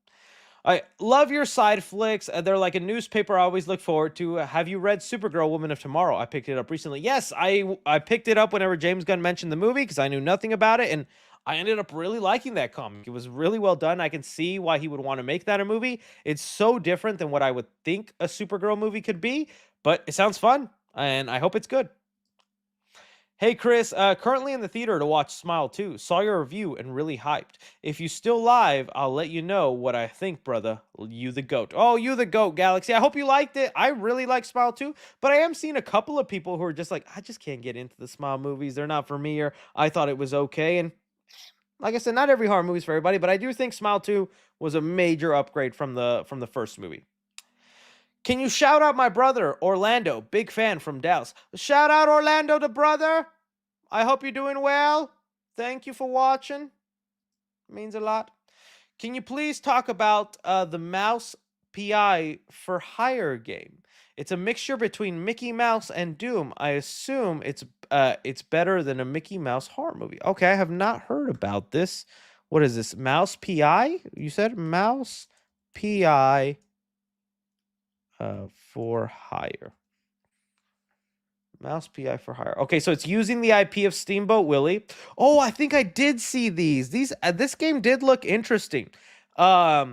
Speaker 2: I love your side flicks. They're like a newspaper I always look forward to. Have you read Supergirl, Woman of Tomorrow? I picked it up recently. Yes, I picked it up whenever James Gunn mentioned the movie because I knew nothing about it, and I ended up really liking that comic. It was really well done. I can see why he would want to make that a movie. It's so different than what I would think a Supergirl movie could be, but it sounds fun, and I hope it's good. Hey Chris, currently in the theater to watch Smile 2. Saw your review and really hyped. If you still live, I'll let you know what I think, brother. You the goat. Oh, you the goat, Galaxy. I hope you liked it. I really like Smile 2, but I am seeing a couple of people who are just like, I just can't get into the Smile movies. They're not for me, or I thought it was okay. And like I said, not every horror movie is for everybody, but I do think Smile 2 was a major upgrade from the first movie. Can you shout out my brother, Orlando? Big fan from Dallas. Shout out Orlando, the brother. I hope you're doing well. Thank you for watching. Means a lot. Can you please talk about the Mouse PI for Hire game? It's a mixture between Mickey Mouse and Doom. I assume it's better than a Mickey Mouse horror movie. Okay, I have not heard about this. What is this? Mouse PI? You said Mouse PI for Hire. Mouse PI for Hire. Okay, so it's using the IP of Steamboat Willie. Oh, I think I did see these. This game did look interesting. Let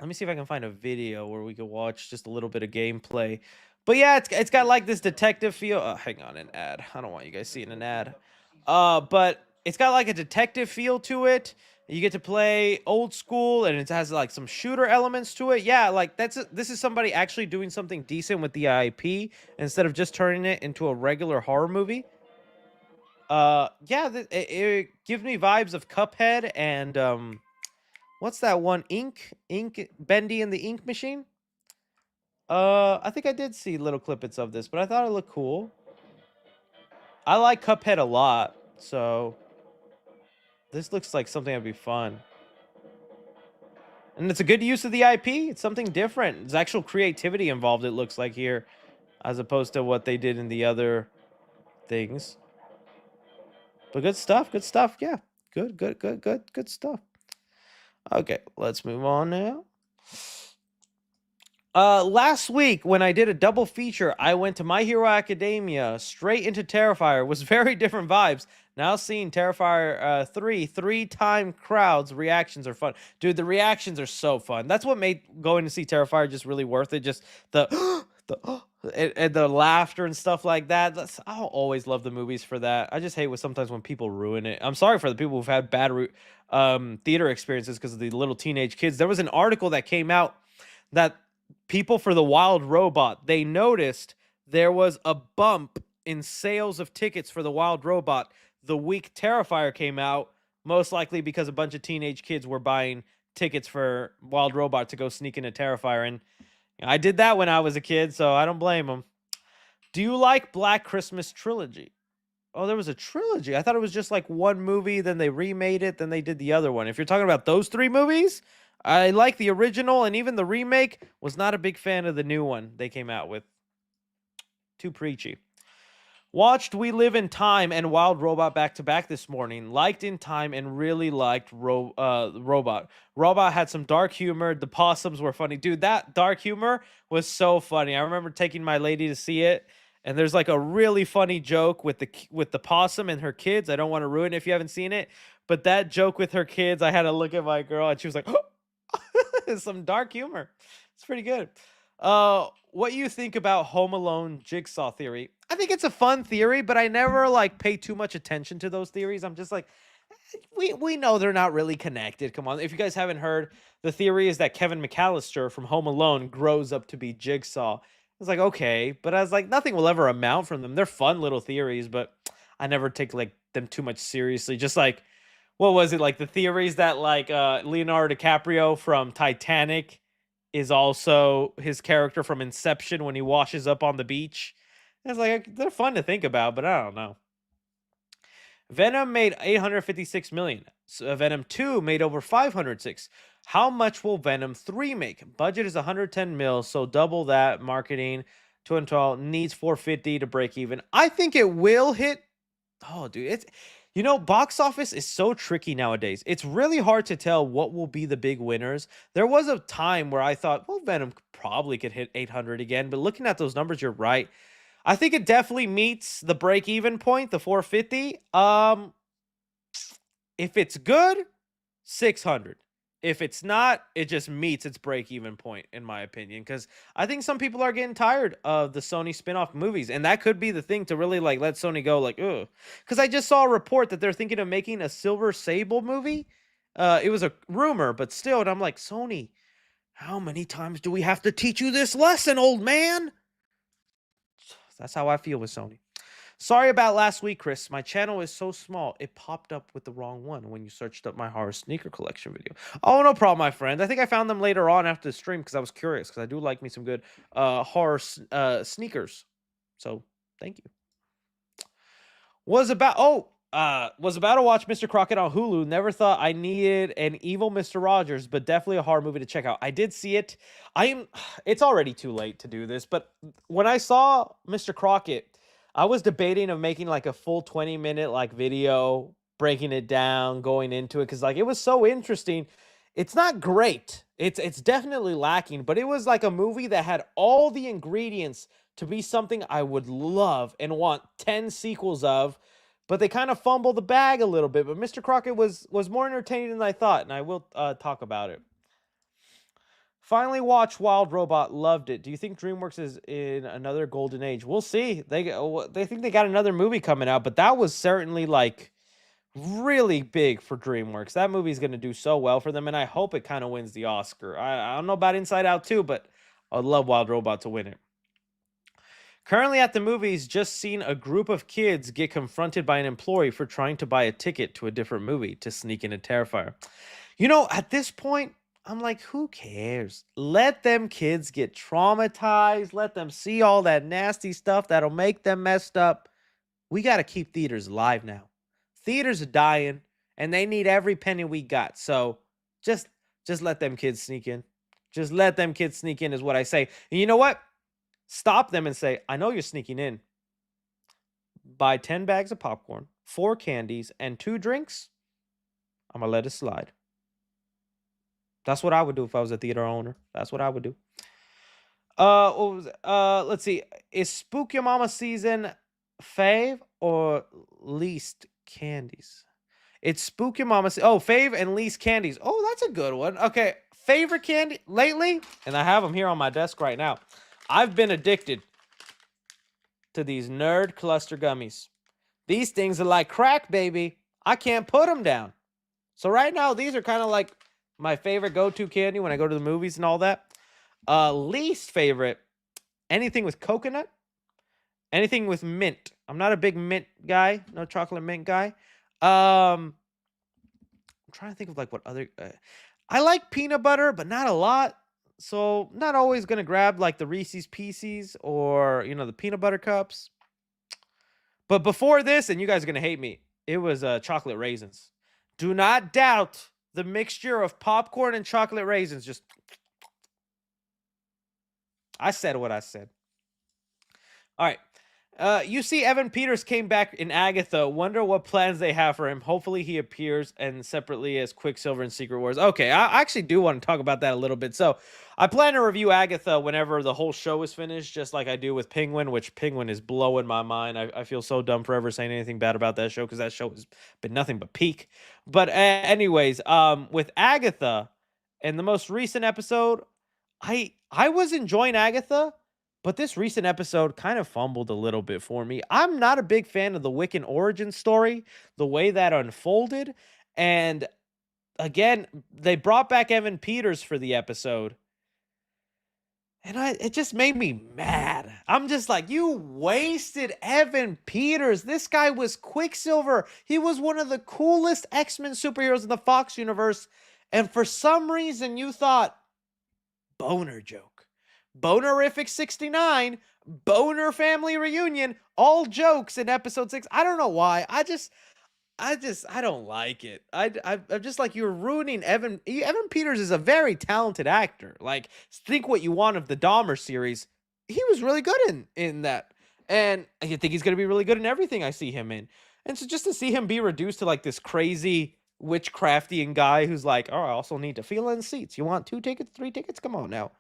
Speaker 2: me see if I can find a video where we could watch just a little bit of gameplay. But yeah, it's got like this detective feel. Hang on, an ad. I don't want you guys seeing an ad. But it's got like a detective feel to it. You get to play old school, and it has like some shooter elements to it. Yeah, like this is somebody actually doing something decent with the IP instead of just turning it into a regular horror movie. Yeah, it gives me vibes of Cuphead and what's that one? Ink Bendy and the Ink Machine. I think I did see little clippets of this, but I thought it looked cool. I like Cuphead a lot, so this looks like something that'd be fun. And it's a good use of the IP. It's something different. There's actual creativity involved, it looks like here, as opposed to what they did in the other things. But good stuff, yeah. Good stuff. Okay, let's move on now. Last week when I did a double feature, I went to My Hero Academia straight into Terrifier. It was very different vibes. Now seeing Terrifier 3-time crowds reactions are fun. Dude, the reactions are so fun. That's what made going to see Terrifier just really worth it. Just the the laughter and stuff like that. I'll always love the movies for that. I just hate sometimes when people ruin it. I'm sorry for the people who've had bad theater experiences because of the little teenage kids. There was an article that came out that people for the Wild Robot, they noticed there was a bump in sales of tickets for the Wild Robot the week Terrifier came out, most likely because a bunch of teenage kids were buying tickets for Wild Robot to go sneak into Terrifier. And I did that when I was a kid, so I don't blame them. Do you like Black Christmas Trilogy? Oh, there was a trilogy. I thought it was just like one movie, then they remade it, then they did the other one. If you're talking about those three movies, I like the original, and even the remake. Was not a big fan of the new one they came out with. Too preachy. Watched We Live in Time and Wild Robot back-to-back this morning. Liked In Time and really liked Robot. Robot had some dark humor. The possums were funny. Dude, that dark humor was so funny. I remember taking my lady to see it, and there's like a really funny joke with the possum and her kids. I don't want to ruin it if you haven't seen it, but that joke with her kids, I had to look at my girl, and she was like, oh! Some dark humor. It's pretty good. What you think about Home Alone Jigsaw theory? I think it's a fun theory, but I never like pay too much attention to those theories. I'm just like, we know they're not really connected. Come on. If you guys haven't heard, the theory is that Kevin McAllister from Home Alone grows up to be Jigsaw. It's like, okay, but I was like, nothing will ever amount from them. They're fun little theories, but I never take like them too much seriously. Just like, what was it, like the theories that like Leonardo DiCaprio from Titanic is also his character from Inception when he washes up on the beach. It's like, they're fun to think about, but I don't know. Venom made 856 million. So Venom 2 made over 506. How much will Venom 3 make? Budget is 110 mil, so double that. Marketing 212 needs 450 to break even. I think it will hit. Oh, dude, it's, you know, box office is so tricky nowadays. It's really hard to tell what will be the big winners. There was a time where I thought, well, Venom probably could hit 800 again, but looking at those numbers, you're right. I think it definitely meets the break-even point, the 450. If it's good, 600. If it's not, it just meets its break-even point, in my opinion. Because I think some people are getting tired of the Sony spin-off movies, and that could be the thing to really like let Sony go. Like, ugh. Because I just saw a report that they're thinking of making a Silver Sable movie. It was a rumor, but still, and I'm like, Sony, how many times do we have to teach you this lesson, old man? That's how I feel with Sony. Sorry about last week, Chris. My channel is so small, it popped up with the wrong one when you searched up my horror sneaker collection video. Oh, no problem, my friend. I think I found them later on after the stream because I was curious, because I do like me some good horror sneakers. So, thank you. Was about to watch Mr. Crockett on Hulu. Never thought I needed an evil Mr. Rogers, but definitely a horror movie to check out. I did see it. It's already too late to do this, but when I saw Mr. Crockett, I was debating of making like a full 20-minute like video, breaking it down, going into it, because like it was so interesting. It's not great. It's definitely lacking, but it was like a movie that had all the ingredients to be something I would love and want 10 sequels of, but they kind of fumbled the bag a little bit. But Mr. Crockett was more entertaining than I thought, and I will talk about it. Finally watched Wild Robot, loved it. Do you think DreamWorks is in another golden age? We'll see. They think they got another movie coming out, but that was certainly like really big for DreamWorks. That movie's going to do so well for them, and I hope it kind of wins the Oscar. I don't know about Inside Out 2, but I'd love Wild Robot to win it. Currently at the movies, just seen a group of kids get confronted by an employee for trying to buy a ticket to a different movie to sneak in a Terrifier. You know, at this point, I'm like, who cares? Let them kids get traumatized. Let them see all that nasty stuff that'll make them messed up. We got to keep theaters alive now. Theaters are dying, and they need every penny we got. So just let them kids sneak in. Just let them kids sneak in is what I say. And you know what? Stop them and say, I know you're sneaking in. Buy 10 bags of popcorn, 4 candies, and 2 drinks. I'm going to let it slide. That's what I would do if I was a theater owner. That's what I would do. Let's see. Is Spook Your Mama season fave or least candies? It's Spook Your Mama. Fave and least candies. Oh, that's a good one. Okay. Favorite candy lately? And I have them here on my desk right now. I've been addicted to these Nerd Cluster gummies. These things are like crack, baby. I can't put them down. So right now, these are kind of like my favorite go-to candy when I go to the movies and all that. Least favorite, anything with coconut, anything with mint. I'm not a big mint guy, no chocolate mint guy. I'm trying to think of like what other. I like peanut butter, but not a lot. So not always gonna grab like the Reese's Pieces or the peanut butter cups. But before this, and you guys are gonna hate me, it was chocolate raisins. Do not doubt the mixture of popcorn and chocolate raisins. Just, I said what I said. All right. You see Evan Peters came back in Agatha. Wonder what plans they have for him. Hopefully he appears and separately as Quicksilver in Secret Wars. Okay, I actually do want to talk about that a little bit. So I plan to review Agatha whenever the whole show is finished, just like I do with Penguin, which Penguin is blowing my mind. I feel so dumb for ever saying anything bad about that show because that show has been nothing but peak. But anyways, with Agatha and the most recent episode, I was enjoying Agatha. But this recent episode kind of fumbled a little bit for me. I'm not a big fan of the Wiccan origin story, the way that unfolded. And again, they brought back Evan Peters for the episode. And it just made me mad. I'm just like, you wasted Evan Peters. This guy was Quicksilver. He was one of the coolest X-Men superheroes in the Fox universe. And for some reason, you thought, boner joke. Bonerific 69, boner family reunion, all jokes in episode 6. I don't know why. I don't like it. I'm just like, you're ruining Evan Peters is a very talented actor. Like, think what you want of the Dahmer series. He was really good in that. And I think he's going to be really good in everything I see him in. And so just to see him be reduced to like this crazy witchcraftian guy who's like, oh, I also need to feel in seats. You want 2 tickets, 3 tickets? Come on now.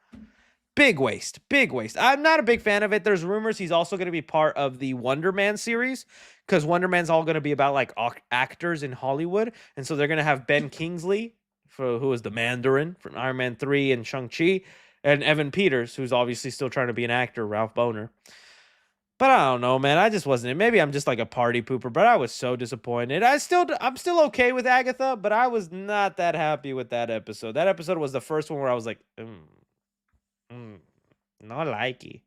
Speaker 2: Big waste. I'm not a big fan of it. There's rumors he's also going to be part of the Wonder Man series because Wonder Man's all going to be about like actors in Hollywood. And so they're going to have Ben Kingsley who is the Mandarin from Iron Man 3 and Shang-Chi, and Evan Peters, who's obviously still trying to be an actor, Ralph Boner. But I don't know, man. I just wasn't. Maybe I'm just like a party pooper, but I was so disappointed. I'm still okay with Agatha, but I was not that happy with that episode. That episode was the first one where I was like, not likey.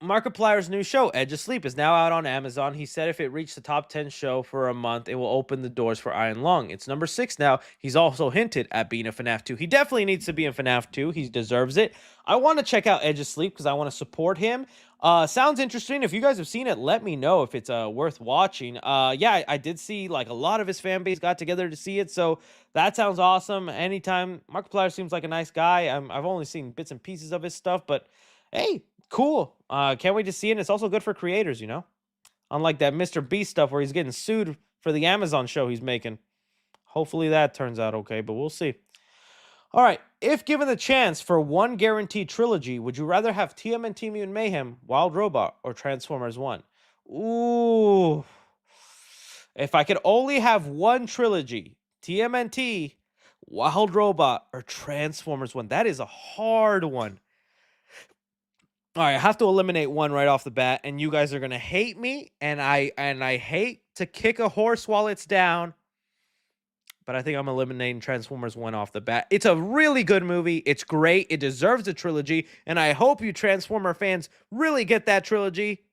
Speaker 2: Markiplier's new show, Edge of Sleep, is now out on Amazon. He said if it reached the top 10 show for a month, it will open the doors for Ian Long. It's number 6 now. He's also hinted at being a FNAF 2. He definitely needs to be in FNAF 2. He deserves it. I want to check out Edge of Sleep because I want to support him. Sounds interesting. If you guys have seen it, let me know if it's worth watching. Yeah, I did see like a lot of his fan base got together to see it, so that sounds awesome. Anytime. Markiplier seems like a nice guy. I've only seen bits and pieces of his stuff, but hey, cool. Can't wait to see it. And it's also good for creators, you know? Unlike that Mr. Beast stuff where he's getting sued for the Amazon show he's making. Hopefully that turns out okay, but we'll see. All right. If given the chance for one guaranteed trilogy, would you rather have TMNT Mutant Mayhem, Wild Robot, or Transformers 1? Ooh. If I could only have one trilogy, TMNT, Wild Robot, or Transformers 1, that is a hard one. All right, I have to eliminate one right off the bat, and you guys are gonna hate me, and I hate to kick a horse while it's down, but I think I'm eliminating Transformers 1 off the bat. It's a really good movie. It's great. It deserves a trilogy, and I hope you Transformer fans really get that trilogy.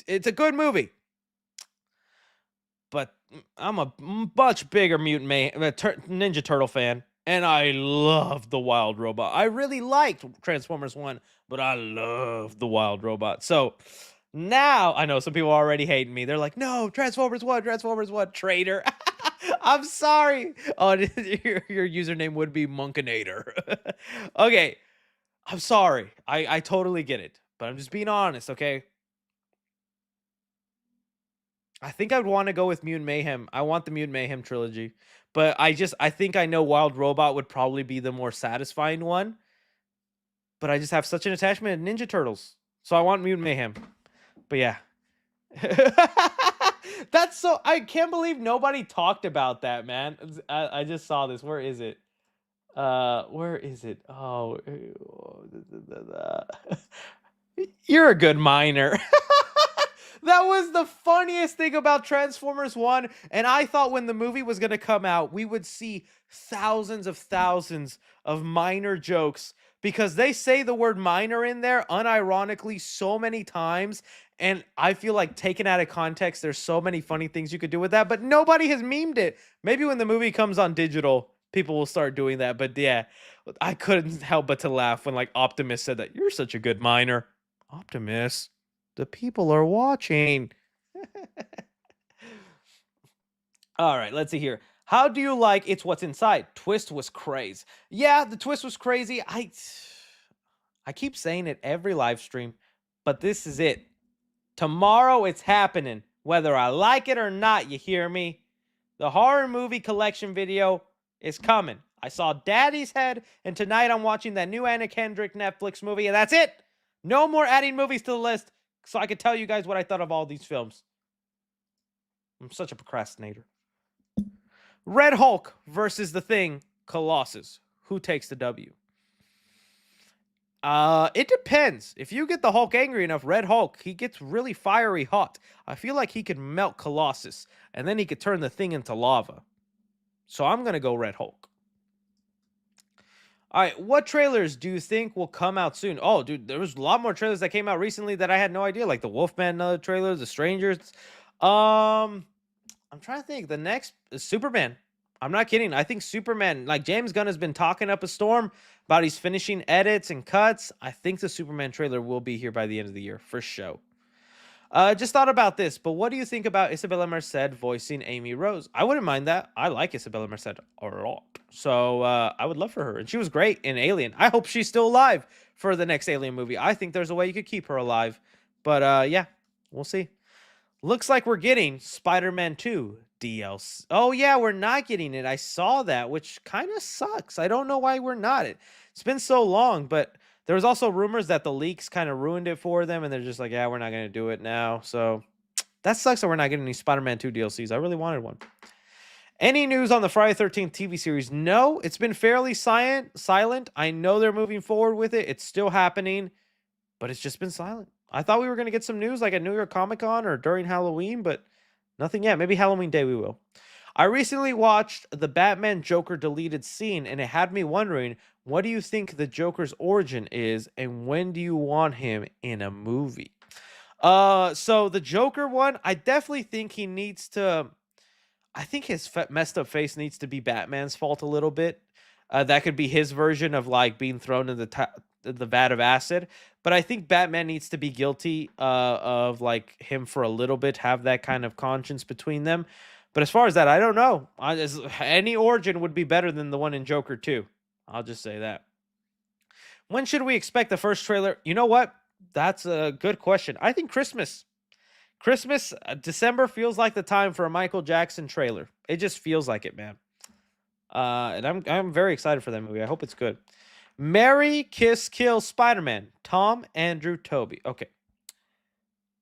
Speaker 2: It's a good movie. But I'm a much bigger Ninja Turtle fan, and I love the Wild Robot. I really liked Transformers 1, but I love the Wild Robot. So now I know some people are already hating me. They're like, no, Transformers 1, traitor. I'm sorry. Oh, your username would be Monkinator. Okay, I'm sorry. I totally get it, but I'm just being honest, okay? I think I'd want to go with Mutant Mayhem. I want the Mutant Mayhem trilogy, but I think I know Wild Robot would probably be the more satisfying one. But I just have such an attachment to Ninja Turtles, so I want Mutant Mayhem. But yeah. That's so... I can't believe nobody talked about that, man. I just saw this. Where is it? Where is it? Oh. You're a good miner. That was the funniest thing about Transformers 1, and I thought when the movie was going to come out, we would see thousands of minor jokes, because they say the word minor in there unironically so many times, and I feel like taken out of context, there's so many funny things you could do with that, but nobody has memed it. Maybe when the movie comes on digital, people will start doing that, but yeah, I couldn't help but to laugh when like Optimus said that. You're such a good miner. Optimus, the people are watching. All right, let's see here. How do you like It's What's Inside? Twist was crazy. Yeah, the twist was crazy. I keep saying it every live stream, but this is it. Tomorrow it's happening, whether I like it or not, you hear me? The horror movie collection video is coming. I saw Daddy's Head, and tonight I'm watching that new Anna Kendrick Netflix movie, and that's it. No more adding movies to the list, so I could tell you guys what I thought of all these films. I'm such a procrastinator. Red Hulk versus The Thing, Colossus. Who takes the W? It depends. If you get the Hulk angry enough, Red Hulk, he gets really fiery hot. I feel like he could melt Colossus, and then he could turn the Thing into lava. So I'm going to go Red Hulk. All right, what trailers do you think will come out soon? Oh, dude, there was a lot more trailers that came out recently that I had no idea, like the Wolfman trailer, the Strangers. I'm trying to think. The next is Superman. I'm not kidding. I think Superman, like James Gunn has been talking up a storm about he's finishing edits and cuts. I think the Superman trailer will be here by the end of the year, for sure. Just thought about this, but what do you think about Isabella Merced voicing Amy Rose? I wouldn't mind that. I like Isabella Merced a lot. So I would love for her. And she was great in Alien. I hope she's still alive for the next Alien movie. I think there's a way you could keep her alive. But yeah, we'll see. Looks like we're getting Spider-Man 2 DLC. Oh yeah, we're not getting it. I saw that, which kind of sucks. I don't know why we're not. It's been so long, but there was also rumors that the leaks kind of ruined it for them, and they're just like, yeah, we're not going to do it now. So that sucks that we're not getting any Spider-Man 2 DLCs. I really wanted one. Any news on the Friday 13th TV series? No, it's been fairly silent. I know they're moving forward with it. It's still happening, but it's just been silent. I thought we were going to get some news like at New York Comic Con or during Halloween, but nothing yet. Maybe Halloween Day we will. I recently watched the Batman Joker deleted scene, and it had me wondering, what do you think the Joker's origin is, and when do you want him in a movie? So the Joker one, I definitely think he needs to. I think his messed up face needs to be Batman's fault a little bit. That could be his version of like being thrown in the vat of acid. But I think Batman needs to be guilty of like him for a little bit, have that kind of conscience between them. But as far as that, I don't know. Any origin would be better than the one in Joker 2. I'll just say that. When should we expect the first trailer? You know what? That's a good question. I think Christmas. December feels like the time for a Michael Jackson trailer. It just feels like it, man. And I'm very excited for that movie. I hope it's good. Marry, Kiss, Kill, Spider-Man. Tom, Andrew, Toby. Okay.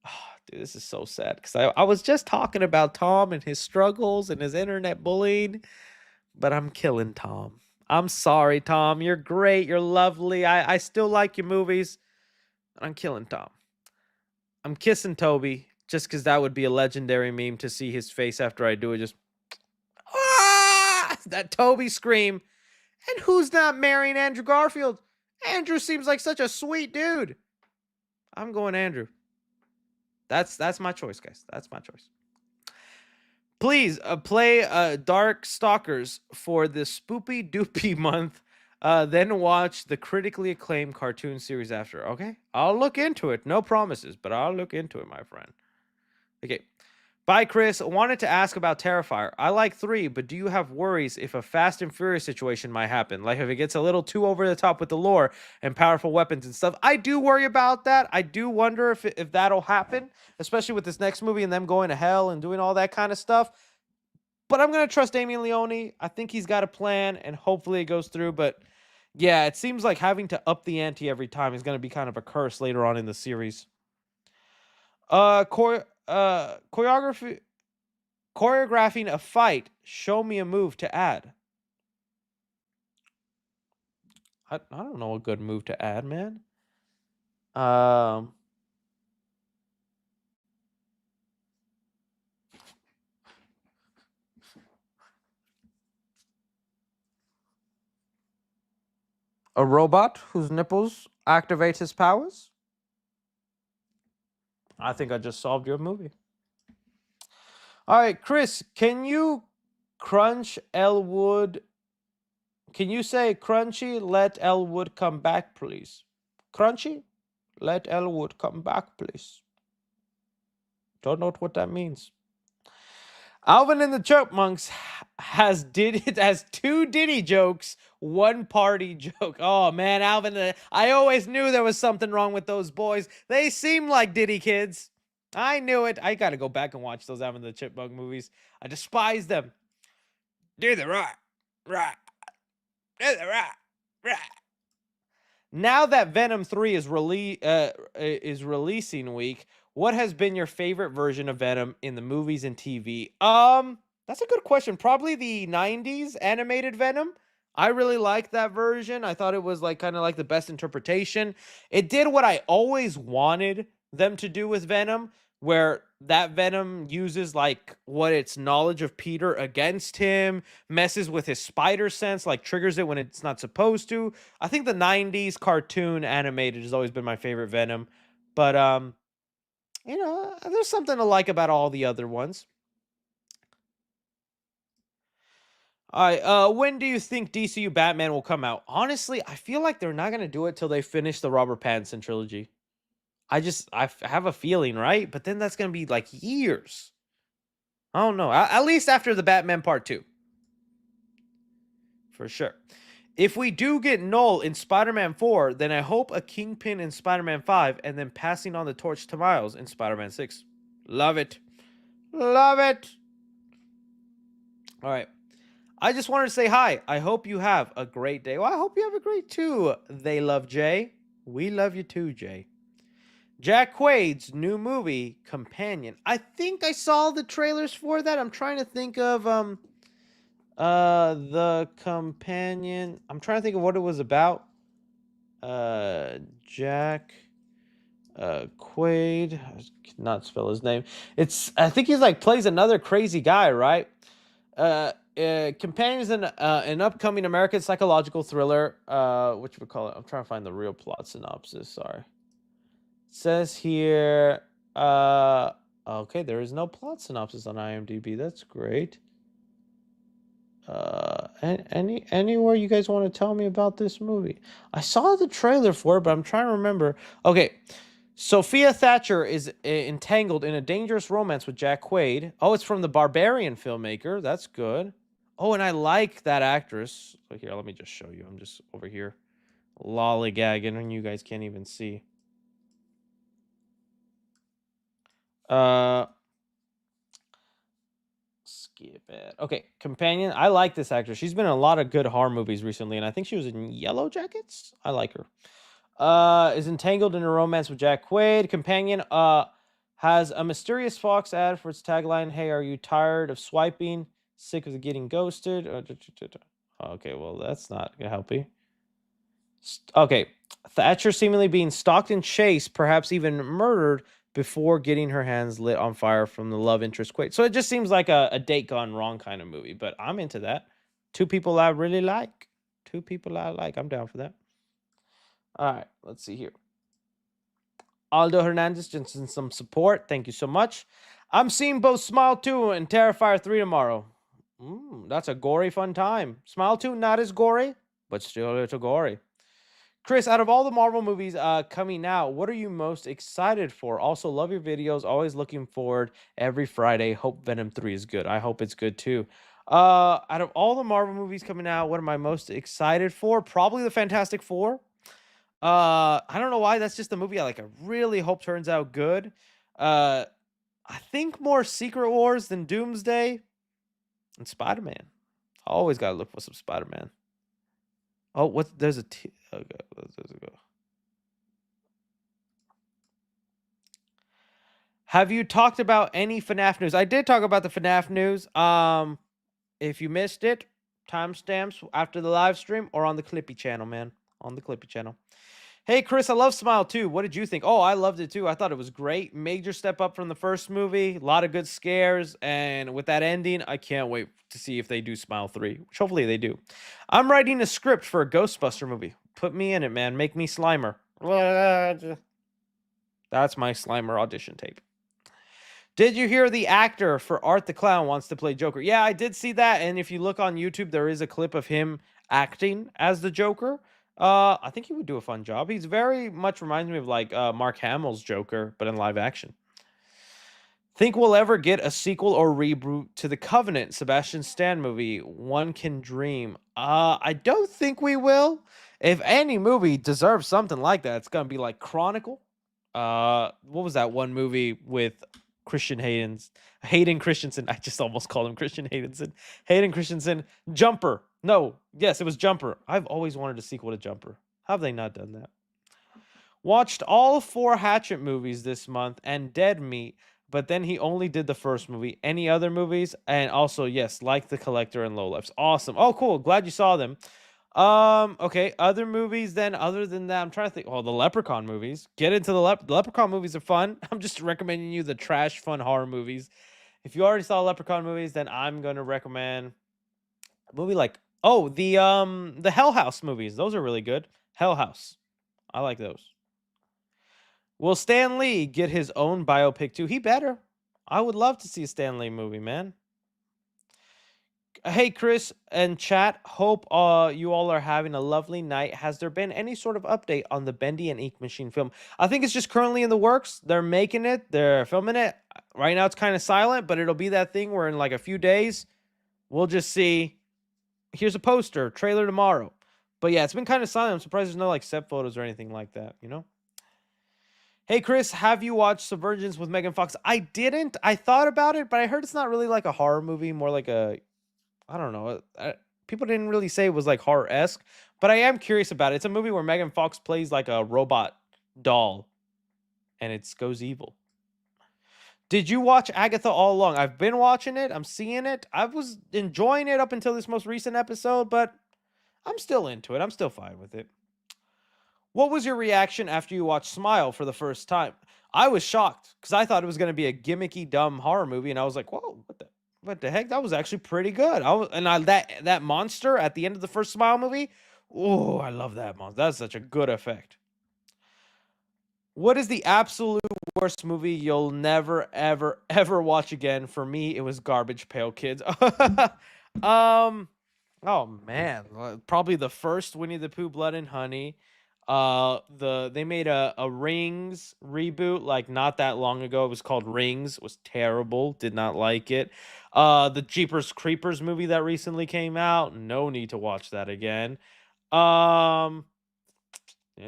Speaker 2: Oh, dude, this is so sad because I was just talking about Tom and his struggles and his internet bullying, but I'm killing Tom. I'm sorry, Tom. You're great. You're lovely. I still like your movies. I'm killing Tom. I'm kissing Toby just because that would be a legendary meme to see his face after I do it. Just that Toby scream. And who's not marrying Andrew Garfield? Andrew seems like such a sweet dude. I'm going Andrew. That's my choice, guys. That's my choice. Please play Dark Stalkers for the Spoopy Doopy month. Then watch the critically acclaimed cartoon series after. Okay? I'll look into it. No promises, but I'll look into it, my friend. Okay. Bye, Chris. Wanted to ask about Terrifier. I like 3, but do you have worries if a Fast and Furious situation might happen? Like if it gets a little too over the top with the lore and powerful weapons and stuff. I do worry about that. I do wonder if that'll happen, especially with this next movie and them going to hell and doing all that kind of stuff. But I'm going to trust Damien Leone. I think he's got a plan, and hopefully it goes through. But yeah, it seems like having to up the ante every time is going to be kind of a curse later on in the series. Choreographing a fight. Show me a move to add. I don't know a good move to add, man. A robot whose nipples activate his powers? I think I just solved your movie. All right, Chris, can you crunch Elwood? Can you say Crunchy, let Elwood come back, please? Crunchy, let Elwood come back, please. Don't know what that means. Alvin and the Chipmunks has 2 Diddy jokes, 1 party joke. Oh man, Alvin, I always knew there was something wrong with those boys. They seem like Diddy kids. I knew it. I gotta go back and watch those Alvin and the Chipmunk movies. I despise them. Do the right. Do the right. Now that Venom 3 is releasing week, what has been your favorite version of Venom in the movies and TV? That's a good question. Probably the 90s animated Venom. I really liked that version. I thought it was like kind of like the best interpretation. It did what I always wanted them to do with Venom, where that Venom uses like what its knowledge of Peter against him, messes with his spider sense, like triggers it when it's not supposed to. I think the 90s cartoon animated has always been my favorite Venom. But you know, there's something to like about all the other ones. All right, when do you think DCU Batman will come out? Honestly, I feel like they're not going to do it till they finish the Robert Pattinson trilogy. I have a feeling, right? But then that's going to be like years. I don't know. At least after the Batman Part 2. For sure. If we do get Null in Spider-Man 4, then I hope a Kingpin in Spider-Man 5 and then passing on the torch to Miles in Spider-Man 6. Love it. Love it. All right. I just wanted to say hi. I hope you have a great day. Well, I hope you have a great too. They love Jay. We love you too, Jay. Jack Quaid's new movie, Companion. I think I saw the trailers for that. I'm trying to think of The Companion. I'm trying to think of what it was about. Jack Quaid. I cannot spell his name. I think he's like plays another crazy guy, right? Companion is an upcoming American psychological thriller. Which we call it. I'm trying to find the real plot synopsis. Sorry. It says here. Okay, there is no plot synopsis on IMDb. That's great. Anywhere you guys want to tell me about this movie? I saw the trailer for it, but I'm trying to remember. Okay, Sophia Thatcher is entangled in a dangerous romance with Jack Quaid. Oh, it's from the Barbarian filmmaker. That's good. Oh, and I like that actress. So here, let me just show you. I'm just over here lollygagging, and you guys can't even see. Skip it. Okay, Companion. I like this actress. She's been in a lot of good horror movies recently, and I think she was in Yellow Jackets. I like her. Is entangled in a romance with Jack Quaid. Companion has a mysterious Fox ad for its tagline, "Hey, are you tired of swiping? Sick of getting ghosted?" Okay, well, that's not gonna help you. Okay, Thatcher seemingly being stalked and chased, perhaps even murdered, before getting her hands lit on fire from the love interest Quaid. So it just seems like a date gone wrong kind of movie, but I'm into that. Two people I really like. Two people I like. I'm down for that. All right, let's see here. Aldo Hernandez just sent some support. Thank you so much. I'm seeing both Smile 2 and Terrifier 3 tomorrow. That's a gory fun time. Smile 2, not as gory, but still a little gory. Chris, out of all the Marvel movies coming out, what are you most excited for? Also, love your videos. Always looking forward every Friday. Hope Venom 3 is good. I hope it's good too. Out of all the Marvel movies coming out, what am I most excited for? Probably the Fantastic Four. I don't know why. That's just the movie I really hope turns out good. I think more Secret Wars than Doomsday. And Spider-Man. I always gotta look for some Spider-Man. Oh, there's a okay, there's a go. Have you talked about any FNAF news? I did talk about the FNAF news. If you missed it, timestamps after the live stream or on the Clippy channel, man. On the Clippy channel. Hey, Chris, I love Smile 2. What did you think? Oh, I loved it too. I thought it was great. Major step up from the first movie. A lot of good scares. And with that ending, I can't wait to see if they do Smile 3, which hopefully they do. I'm writing a script for a Ghostbuster movie. Put me in it, man. Make me Slimer. That's my Slimer audition tape. Did you hear the actor for Art the Clown wants to play Joker? Yeah, I did see that. And if you look on YouTube, there is a clip of him acting as the Joker. I think he would do a fun job. He's very much reminds me of Mark Hamill's Joker, but in live action. Think we'll ever get a sequel or reboot to the Covenant Sebastian Stan movie? One can dream. I don't think we will. If any movie deserves something like that, it's gonna be like Chronicle. What was that one movie with Hayden Christensen? I just almost called him Christian Haydenson. Hayden Christensen. Jumper. No, yes, it was Jumper. I've always wanted a sequel to Jumper. How have they not done that? Watched all 4 Hatchet movies this month and Dead Meat, but then he only did the first movie. Any other movies? And also, yes, like The Collector and Lowlifes. Awesome. Oh, cool. Glad you saw them. Okay, other movies then, other than that, I'm trying to think. Oh, the Leprechaun movies. Get into the Leprechaun movies are fun. I'm just recommending you the trash fun horror movies. If you already saw Leprechaun movies, then I'm going to recommend a movie like, the Hell House movies. Those are really good. Hell House. I like those. Will Stan Lee get his own biopic too? He better. I would love to see a Stan Lee movie, man. Hey, Chris and chat. Hope you all are having a lovely night. Has there been any sort of update on the Bendy and Ink Machine film? I think it's just currently in the works. They're making it. They're filming it. Right now it's kind of silent, but it'll be that thing where in like a few days, we'll just see, here's a poster, trailer tomorrow. But yeah, it's been kind of silent. I'm surprised there's no like set photos or anything like that, you know? Hey, Chris, have you watched Subvergence with Megan Fox? I didn't. I thought about it, but I heard it's not really like a horror movie, more like a, I don't know. People didn't really say it was like horror-esque, but I am curious about it. It's a movie where Megan Fox plays like a robot doll, and it goes evil. Did you watch Agatha all along? I've been watching it. I'm seeing it. I was enjoying it up until this most recent episode, but I'm still into it. I'm still fine with it. What was your reaction after you watched Smile for the first time? I was shocked because I thought it was going to be a gimmicky, dumb horror movie, and I was like, "Whoa, what the heck? That was actually pretty good." That monster at the end of the first Smile movie. Oh, I love that monster. That's such a good effect. What is the absolute worst movie you'll never, ever, ever watch again? For me, it was Garbage Pail Kids. Oh man, probably the first Winnie the Pooh, Blood and Honey. They made a Rings reboot like not that long ago. It was called Rings. It was terrible. Did not like it. The Jeepers Creepers movie that recently came out. No need to watch that again. And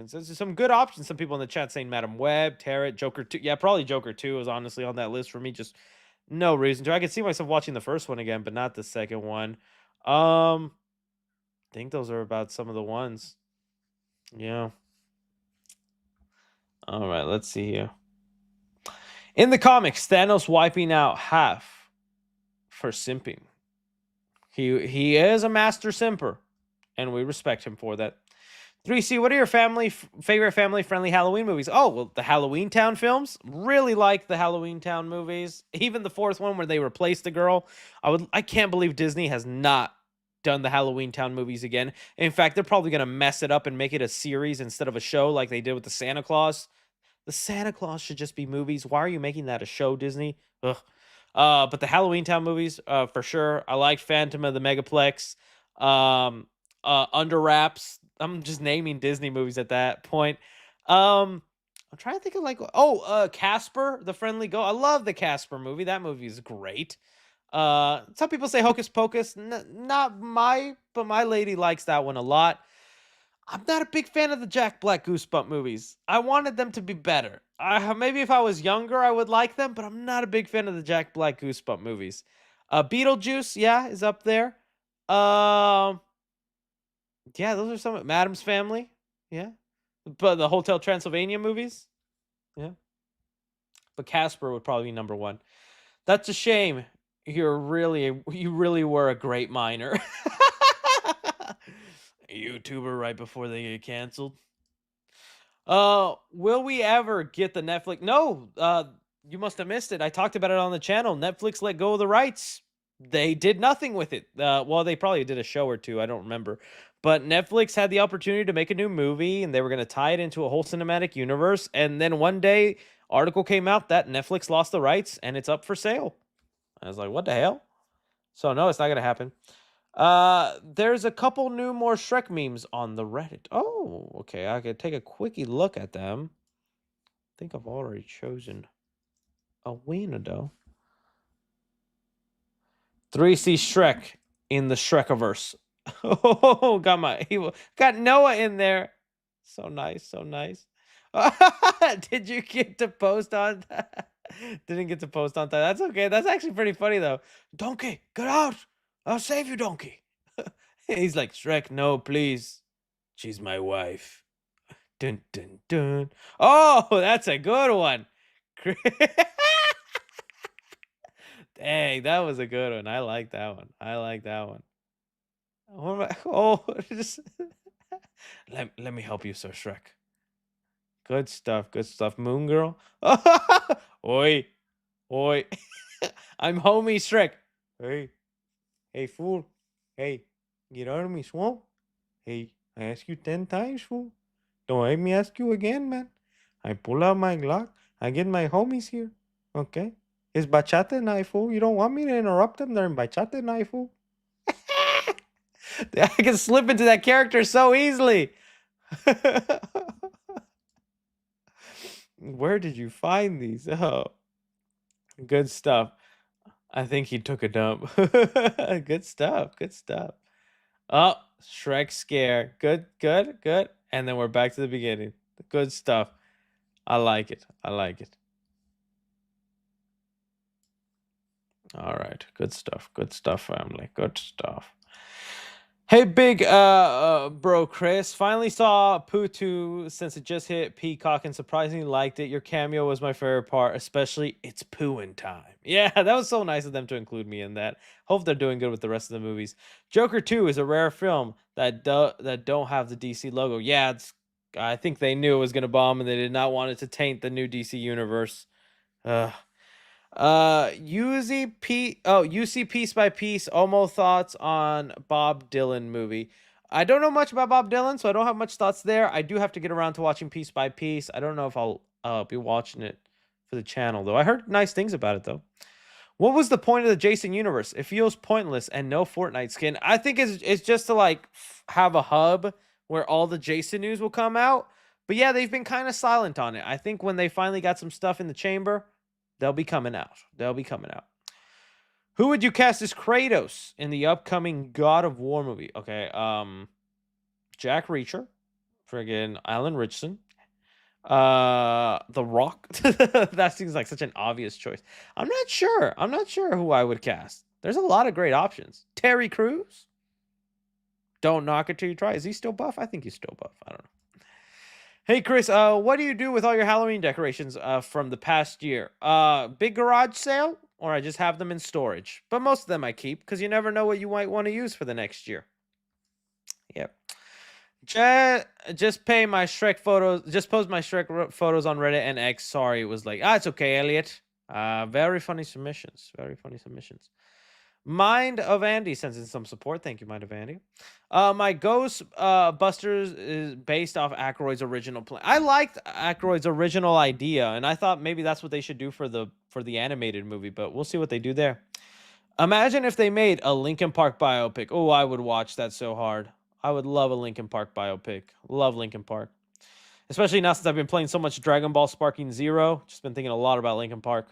Speaker 2: so some good options. Some people in the chat saying Madam Web, Tarot, Joker 2. Yeah, probably Joker 2 is honestly on that list for me. Just no reason to. I could see myself watching the first one again, but not the second one. I think those are about some of the ones. Yeah. All right, let's see here. In the comics, Thanos wiping out half for simping. He is a master simper, and we respect him for that. 3C, what are your favorite family-friendly Halloween movies? Oh, well, the Halloween Town films. Really like the Halloween Town movies. Even the fourth one where they replaced the girl. I can't believe Disney has not done the Halloween Town movies again. In fact, they're probably going to mess it up and make it a series instead of a show like they did with the Santa Claus. The Santa Claus should just be movies. Why are you making that a show, Disney? Ugh. But the Halloween Town movies, for sure. I like Phantom of the Megaplex. Under Wraps. I'm just naming Disney movies at that point. I'm trying to think of Casper, the Friendly Ghost. I love the Casper movie. That movie is great. Some people say Hocus Pocus. Not but my lady likes that one a lot. I'm not a big fan of the Jack Black Goosebump movies. I wanted them to be better. Maybe if I was younger, I would like them, but I'm not a big fan of the Jack Black Goosebump movies. Beetlejuice, yeah, is up there. Yeah, those are some. Madam's Family, yeah. But the Hotel Transylvania movies, yeah. But Casper would probably be number one. That's a shame. You really were a great miner. YouTuber right before they get canceled. Will we ever get the Netflix? No, you must have missed it. I talked about it on the channel. Netflix let go of the rights. They did nothing with it. Well, they probably did a show or two. I don't remember. But Netflix had the opportunity to make a new movie, and they were going to tie it into a whole cinematic universe. And then one day, article came out that Netflix lost the rights, and it's up for sale. I was like, what the hell? So no, it's not going to happen. There's a couple new more Shrek memes on the Reddit. Oh, okay. I could take a quickie look at them. I think I've already chosen a winner though. 3C Shrek in the Shrekiverse. Oh, got Noah in there. So nice, so nice. Did you get to post on that? Didn't get to post on that. That's okay. That's actually pretty funny though. Donkey, get out. I'll save you, Donkey. He's like, Shrek, no, please. She's my wife. Dun dun dun. Oh, that's a good one. Dang, that was a good one. I like that one. I like that one. Oh, just let me help you, Sir Shrek. Good stuff. Good stuff. Moon Girl. Oi, oi. I'm homie Shrek. Hey, fool. Hey, get out of me, swamp. Hey, I asked you 10 times, fool. Don't make me ask you again, man. I pull out my Glock. I get my homies here. Okay? It's bachata night, fool. You don't want me to interrupt them during bachata night, fool? I can slip into that character so easily. Where did you find these? Oh, good stuff. I think he took a dump. Good stuff. Good stuff. Oh, Shrek scare. Good, good, good. And then we're back to the beginning. Good stuff. I like it. I like it. All right. Good stuff. Good stuff, family. Good stuff. Hey, big bro Chris. Finally saw Pooh 2 since it just hit Peacock and surprisingly liked it. Your cameo was my favorite part, especially it's Pooh-in time. Yeah, that was so nice of them to include me in that. Hope they're doing good with the rest of the movies. Joker 2 is a rare film that don't have the DC logo. Yeah, I think they knew it was gonna bomb and they did not want it to taint the new DC universe. UC Piece by Piece. Almost thoughts on Bob Dylan movie. I don't know much about Bob Dylan, so I don't have much thoughts there. I do have to get around to watching Piece by Piece. I don't know if I'll be watching it for the channel though. I heard nice things about it though. What was the point of the Jason universe? It feels pointless and no Fortnite skin. I think it's just to like have a hub where all the Jason news will come out. But yeah, they've been kind of silent on it. I think when they finally got some stuff in the chamber, they'll be coming out. They'll be coming out. Who would you cast as Kratos in the upcoming God of War movie? Okay, Jack Reacher, friggin' Alan Richardson, The Rock. That seems like such an obvious choice. I'm not sure. I'm not sure who I would cast. There's a lot of great options. Terry Crews. Don't knock it till you try. Is he still buff? I think he's still buff. I don't know. Hey Chris, what do you do with all your Halloween decorations from the past year? Big garage sale, or I just have them in storage. But most of them I keep because you never know what you might want to use for the next year. Yep. Just pay my Shrek photos. Just post my Shrek photos on Reddit and X. Sorry, it was like, it's okay, Elliot. Very funny submissions. Very funny submissions. Mind of Andy sends in some support. Thank you, Mind of Andy. My Ghost Busters is based off Aykroyd's original plan. I liked Aykroyd's original idea, and I thought maybe that's what they should do for the animated movie, but we'll see what they do there. Imagine if they made a Linkin Park biopic. Oh, I would watch that so hard. I would love a Linkin Park biopic. Love Linkin Park. Especially now since I've been playing so much Dragon Ball Sparking Zero. Just been thinking a lot about Linkin Park.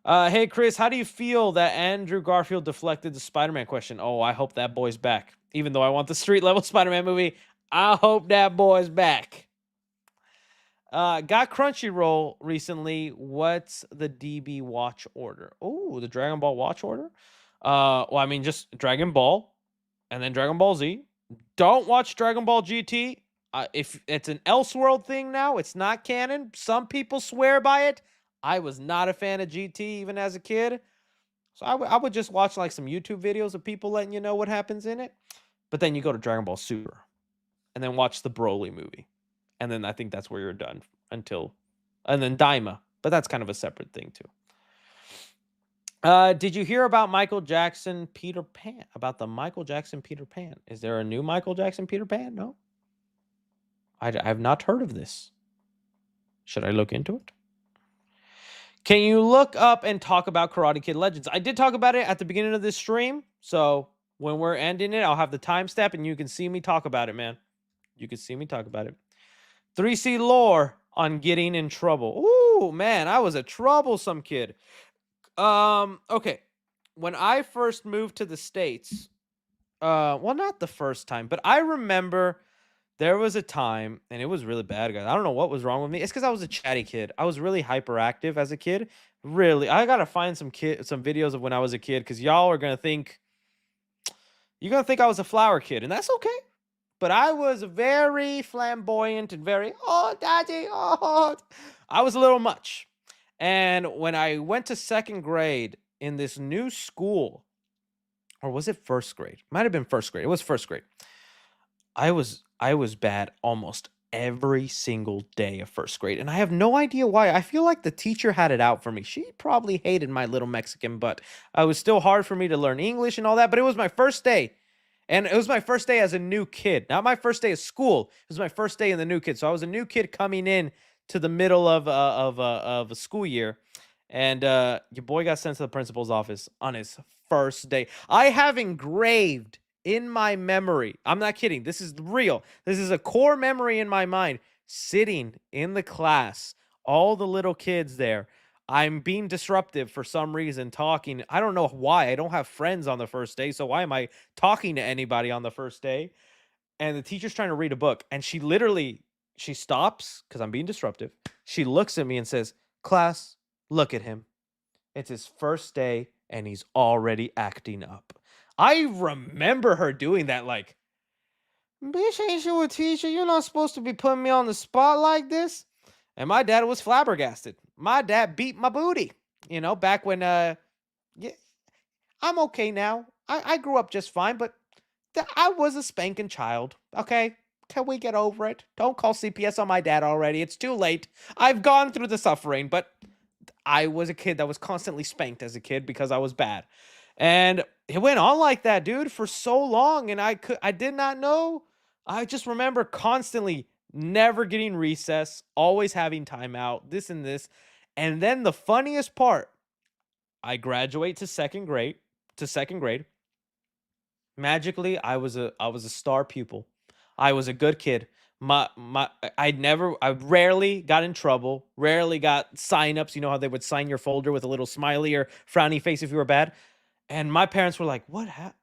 Speaker 2: Hey, Chris, how do you feel that Andrew Garfield deflected the Spider-Man question? Oh, I hope that boy's back. Even though I want the street-level Spider-Man movie, I hope that boy's back. Got Crunchyroll recently. What's the DB watch order? Oh, the Dragon Ball watch order? Well, I mean, just Dragon Ball and then Dragon Ball Z. Don't watch Dragon Ball GT. If it's an Elseworld thing now, it's not canon. Some people swear by it. I was not a fan of GT even as a kid. So I would just watch like some YouTube videos of people letting you know what happens in it. But then you go to Dragon Ball Super and then watch the Broly movie. And then I think that's where you're done and then Daima. But that's kind of a separate thing too. Did you hear about Michael Jackson Peter Pan? About the Michael Jackson Peter Pan? Is there a new Michael Jackson Peter Pan? No. I have not heard of this. Should I look into it? Can you look up and talk about Karate Kid Legends? I did talk about it at the beginning of this stream. So when we're ending it, I'll have the timestamp and you can see me talk about it, man. You can see me talk about it. 3C lore on getting in trouble. Ooh, man, I was a troublesome kid. Okay. When I first moved to the States, well, not the first time, but I remember there was a time, and it was really bad, guys. I don't know what was wrong with me. It's because I was a chatty kid. I was really hyperactive as a kid. Really, I gotta find some videos of when I was a kid, because y'all are gonna think I was a flower kid, and that's okay. But I was very flamboyant and very, daddy, I was a little much. And when I went to second grade in this new school, or was it first grade? Might have been first grade. It was first grade. I was bad almost every single day of first grade, and I have no idea why. I feel like the teacher had it out for me. She probably hated my little Mexican butt. It was still hard for me to learn English and all that, but it was my first day. And it was my first day as a new kid. Not my first day of school. It was my first day in the new kid. So I was a new kid coming in to the middle of a school year. And your boy got sent to the principal's office on his first day. I have engraved in my memory, I'm not kidding, this is real. This is a core memory in my mind. Sitting in the class, all the little kids there. I'm being disruptive for some reason, talking. I don't know why. I don't have friends on the first day, so why am I talking to anybody on the first day? And the teacher's trying to read a book, and she stops, because I'm being disruptive. She looks at me and says, "Class, look at him. It's his first day, and he's already acting up." I remember her doing that, like, bitch, ain't you a teacher? You're not supposed to be putting me on the spot like this. And my dad was flabbergasted. My dad beat my booty. You know, back when yeah, I'm okay now. I grew up just fine, but I was a spanking child. Okay? Can we get over it? Don't call CPS on my dad already. It's too late. I've gone through the suffering, but I was a kid that was constantly spanked as a kid because I was bad. And it went on like that, dude, for so long. And I did not know. I just remember constantly never getting recess, always having timeout, this and this. And then the funniest part, I graduate to second grade. Magically, I was a star pupil. I was a good kid. I rarely got in trouble, rarely got sign-ups. You know how they would sign your folder with a little smiley or frowny face if you were bad? And my parents were like, what happened?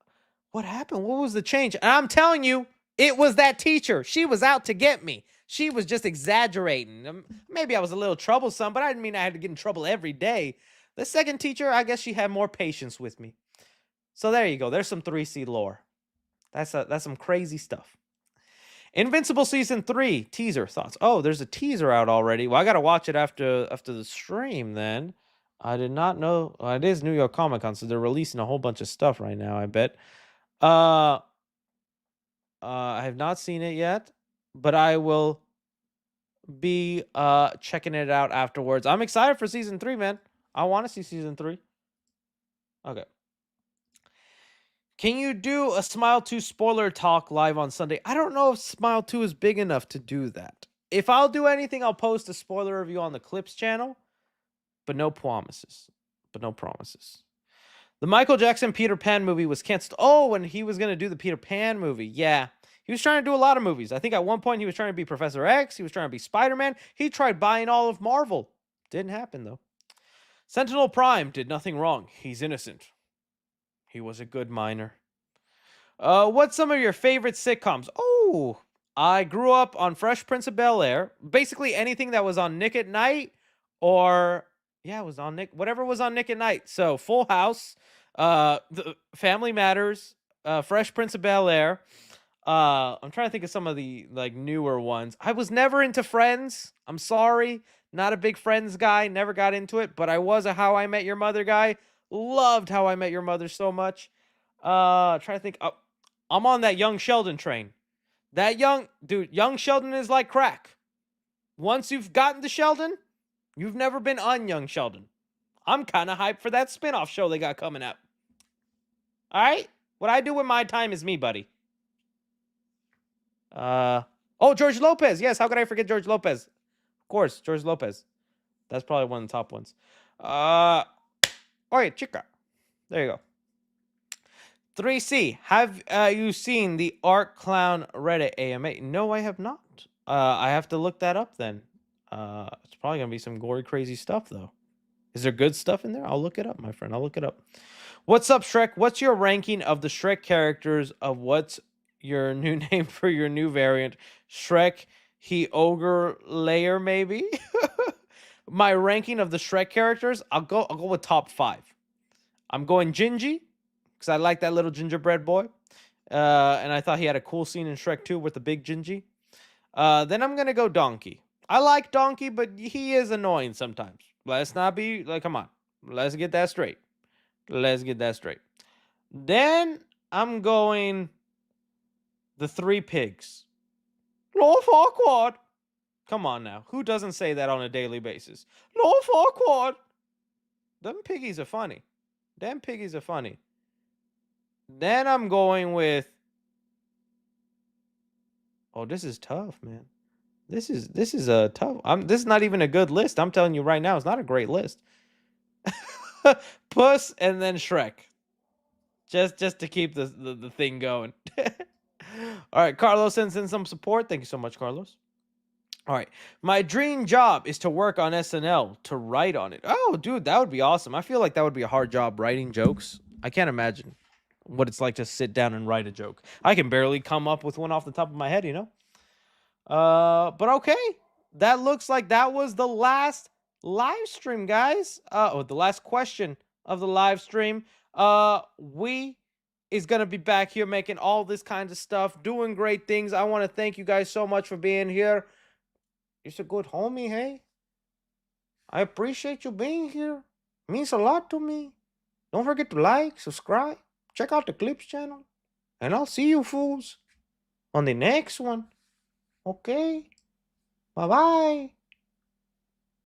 Speaker 2: What was the change? And I'm telling you, it was that teacher. She was out to get me. She was just exaggerating. Maybe I was a little troublesome, but I didn't mean I had to get in trouble every day. The second teacher, I guess she had more patience with me. So there you go. There's some 3C lore. That's some crazy stuff. Invincible Season 3 teaser thoughts. Oh, there's a teaser out already. Well, I got to watch it after the stream then. I did not know. Well, it is New York Comic Con, so they're releasing a whole bunch of stuff right now, I bet. I have not seen it yet, but I will be checking it out afterwards. I'm excited for Season 3, man. I want to see Season 3. Okay. Can you do a Smile 2 spoiler talk live on Sunday? I don't know if Smile 2 is big enough to do that. If I'll do anything, I'll post a spoiler review on the Clips channel, but no promises. The Michael Jackson Peter Pan movie was canceled. Oh, and he was going to do the Peter Pan movie. Yeah. He was trying to do a lot of movies. I think at one point he was trying to be Professor X. He was trying to be Spider-Man. He tried buying all of Marvel. Didn't happen, though. Sentinel Prime did nothing wrong. He's innocent. He was a good miner. What's some of your favorite sitcoms? Oh, I grew up on Fresh Prince of Bel-Air. Basically anything that was on Nick at Night or... yeah, it was on Nick. Whatever was on Nick at Night. So Full House, the Family Matters, Fresh Prince of Bel-Air. I'm trying to think of some of the like newer ones. I was never into Friends. I'm sorry. Not a big Friends guy. Never got into it. But I was a How I Met Your Mother guy. Loved How I Met Your Mother so much. Trying to think. I'm on that Young Sheldon train. Young Sheldon is like crack. Once you've gotten to Sheldon, you've never been on Young Sheldon. I'm kind of hyped for that spinoff show they got coming up. All right? What I do with my time is me, buddy. George Lopez. Yes, how could I forget George Lopez? Of course, George Lopez. That's probably one of the top ones. Okay, chica. There you go. 3C, have you seen the Art Clown Reddit AMA? No, I have not. I have to look that up then. It's probably going to be some gory, crazy stuff, though. Is there good stuff in there? I'll look it up, my friend. I'll look it up. What's up, Shrek? What's your ranking of the Shrek characters of what's your new name for your new variant? Shrek, he ogre layer, maybe? My ranking of the Shrek characters, I'll go with top 5. I'm going Gingy, because I like that little gingerbread boy. And I thought he had a cool scene in Shrek 2 with the big Gingy. Then I'm going to go Donkey. I like Donkey, but he is annoying sometimes. Let's not be, like, come on. Let's get that straight. Then I'm going the 3 pigs. Lord Farquaad. Come on now. Who doesn't say that on a daily basis? Lord Farquaad. Them piggies are funny. Then I'm going with... oh, this is tough, man. This is a tough... this is not even a good list. I'm telling you right now, it's not a great list. Puss and then Shrek. Just to keep the thing going. All right, Carlos sends in some support. Thank you so much, Carlos. All right. My dream job is to work on SNL, to write on it. Oh, dude, that would be awesome. I feel like that would be a hard job, writing jokes. I can't imagine what it's like to sit down and write a joke. I can barely come up with one off the top of my head, you know? But okay. That looks like that was the last live stream, guys. The last question of the live stream. is going to be back here making all this kind of stuff, doing great things. I want to thank you guys so much for being here. You're a good homie, hey? I appreciate you being here. It means a lot to me. Don't forget to like, subscribe, check out the Clips channel. And I'll see you fools on the next one. Okay? Bye-bye.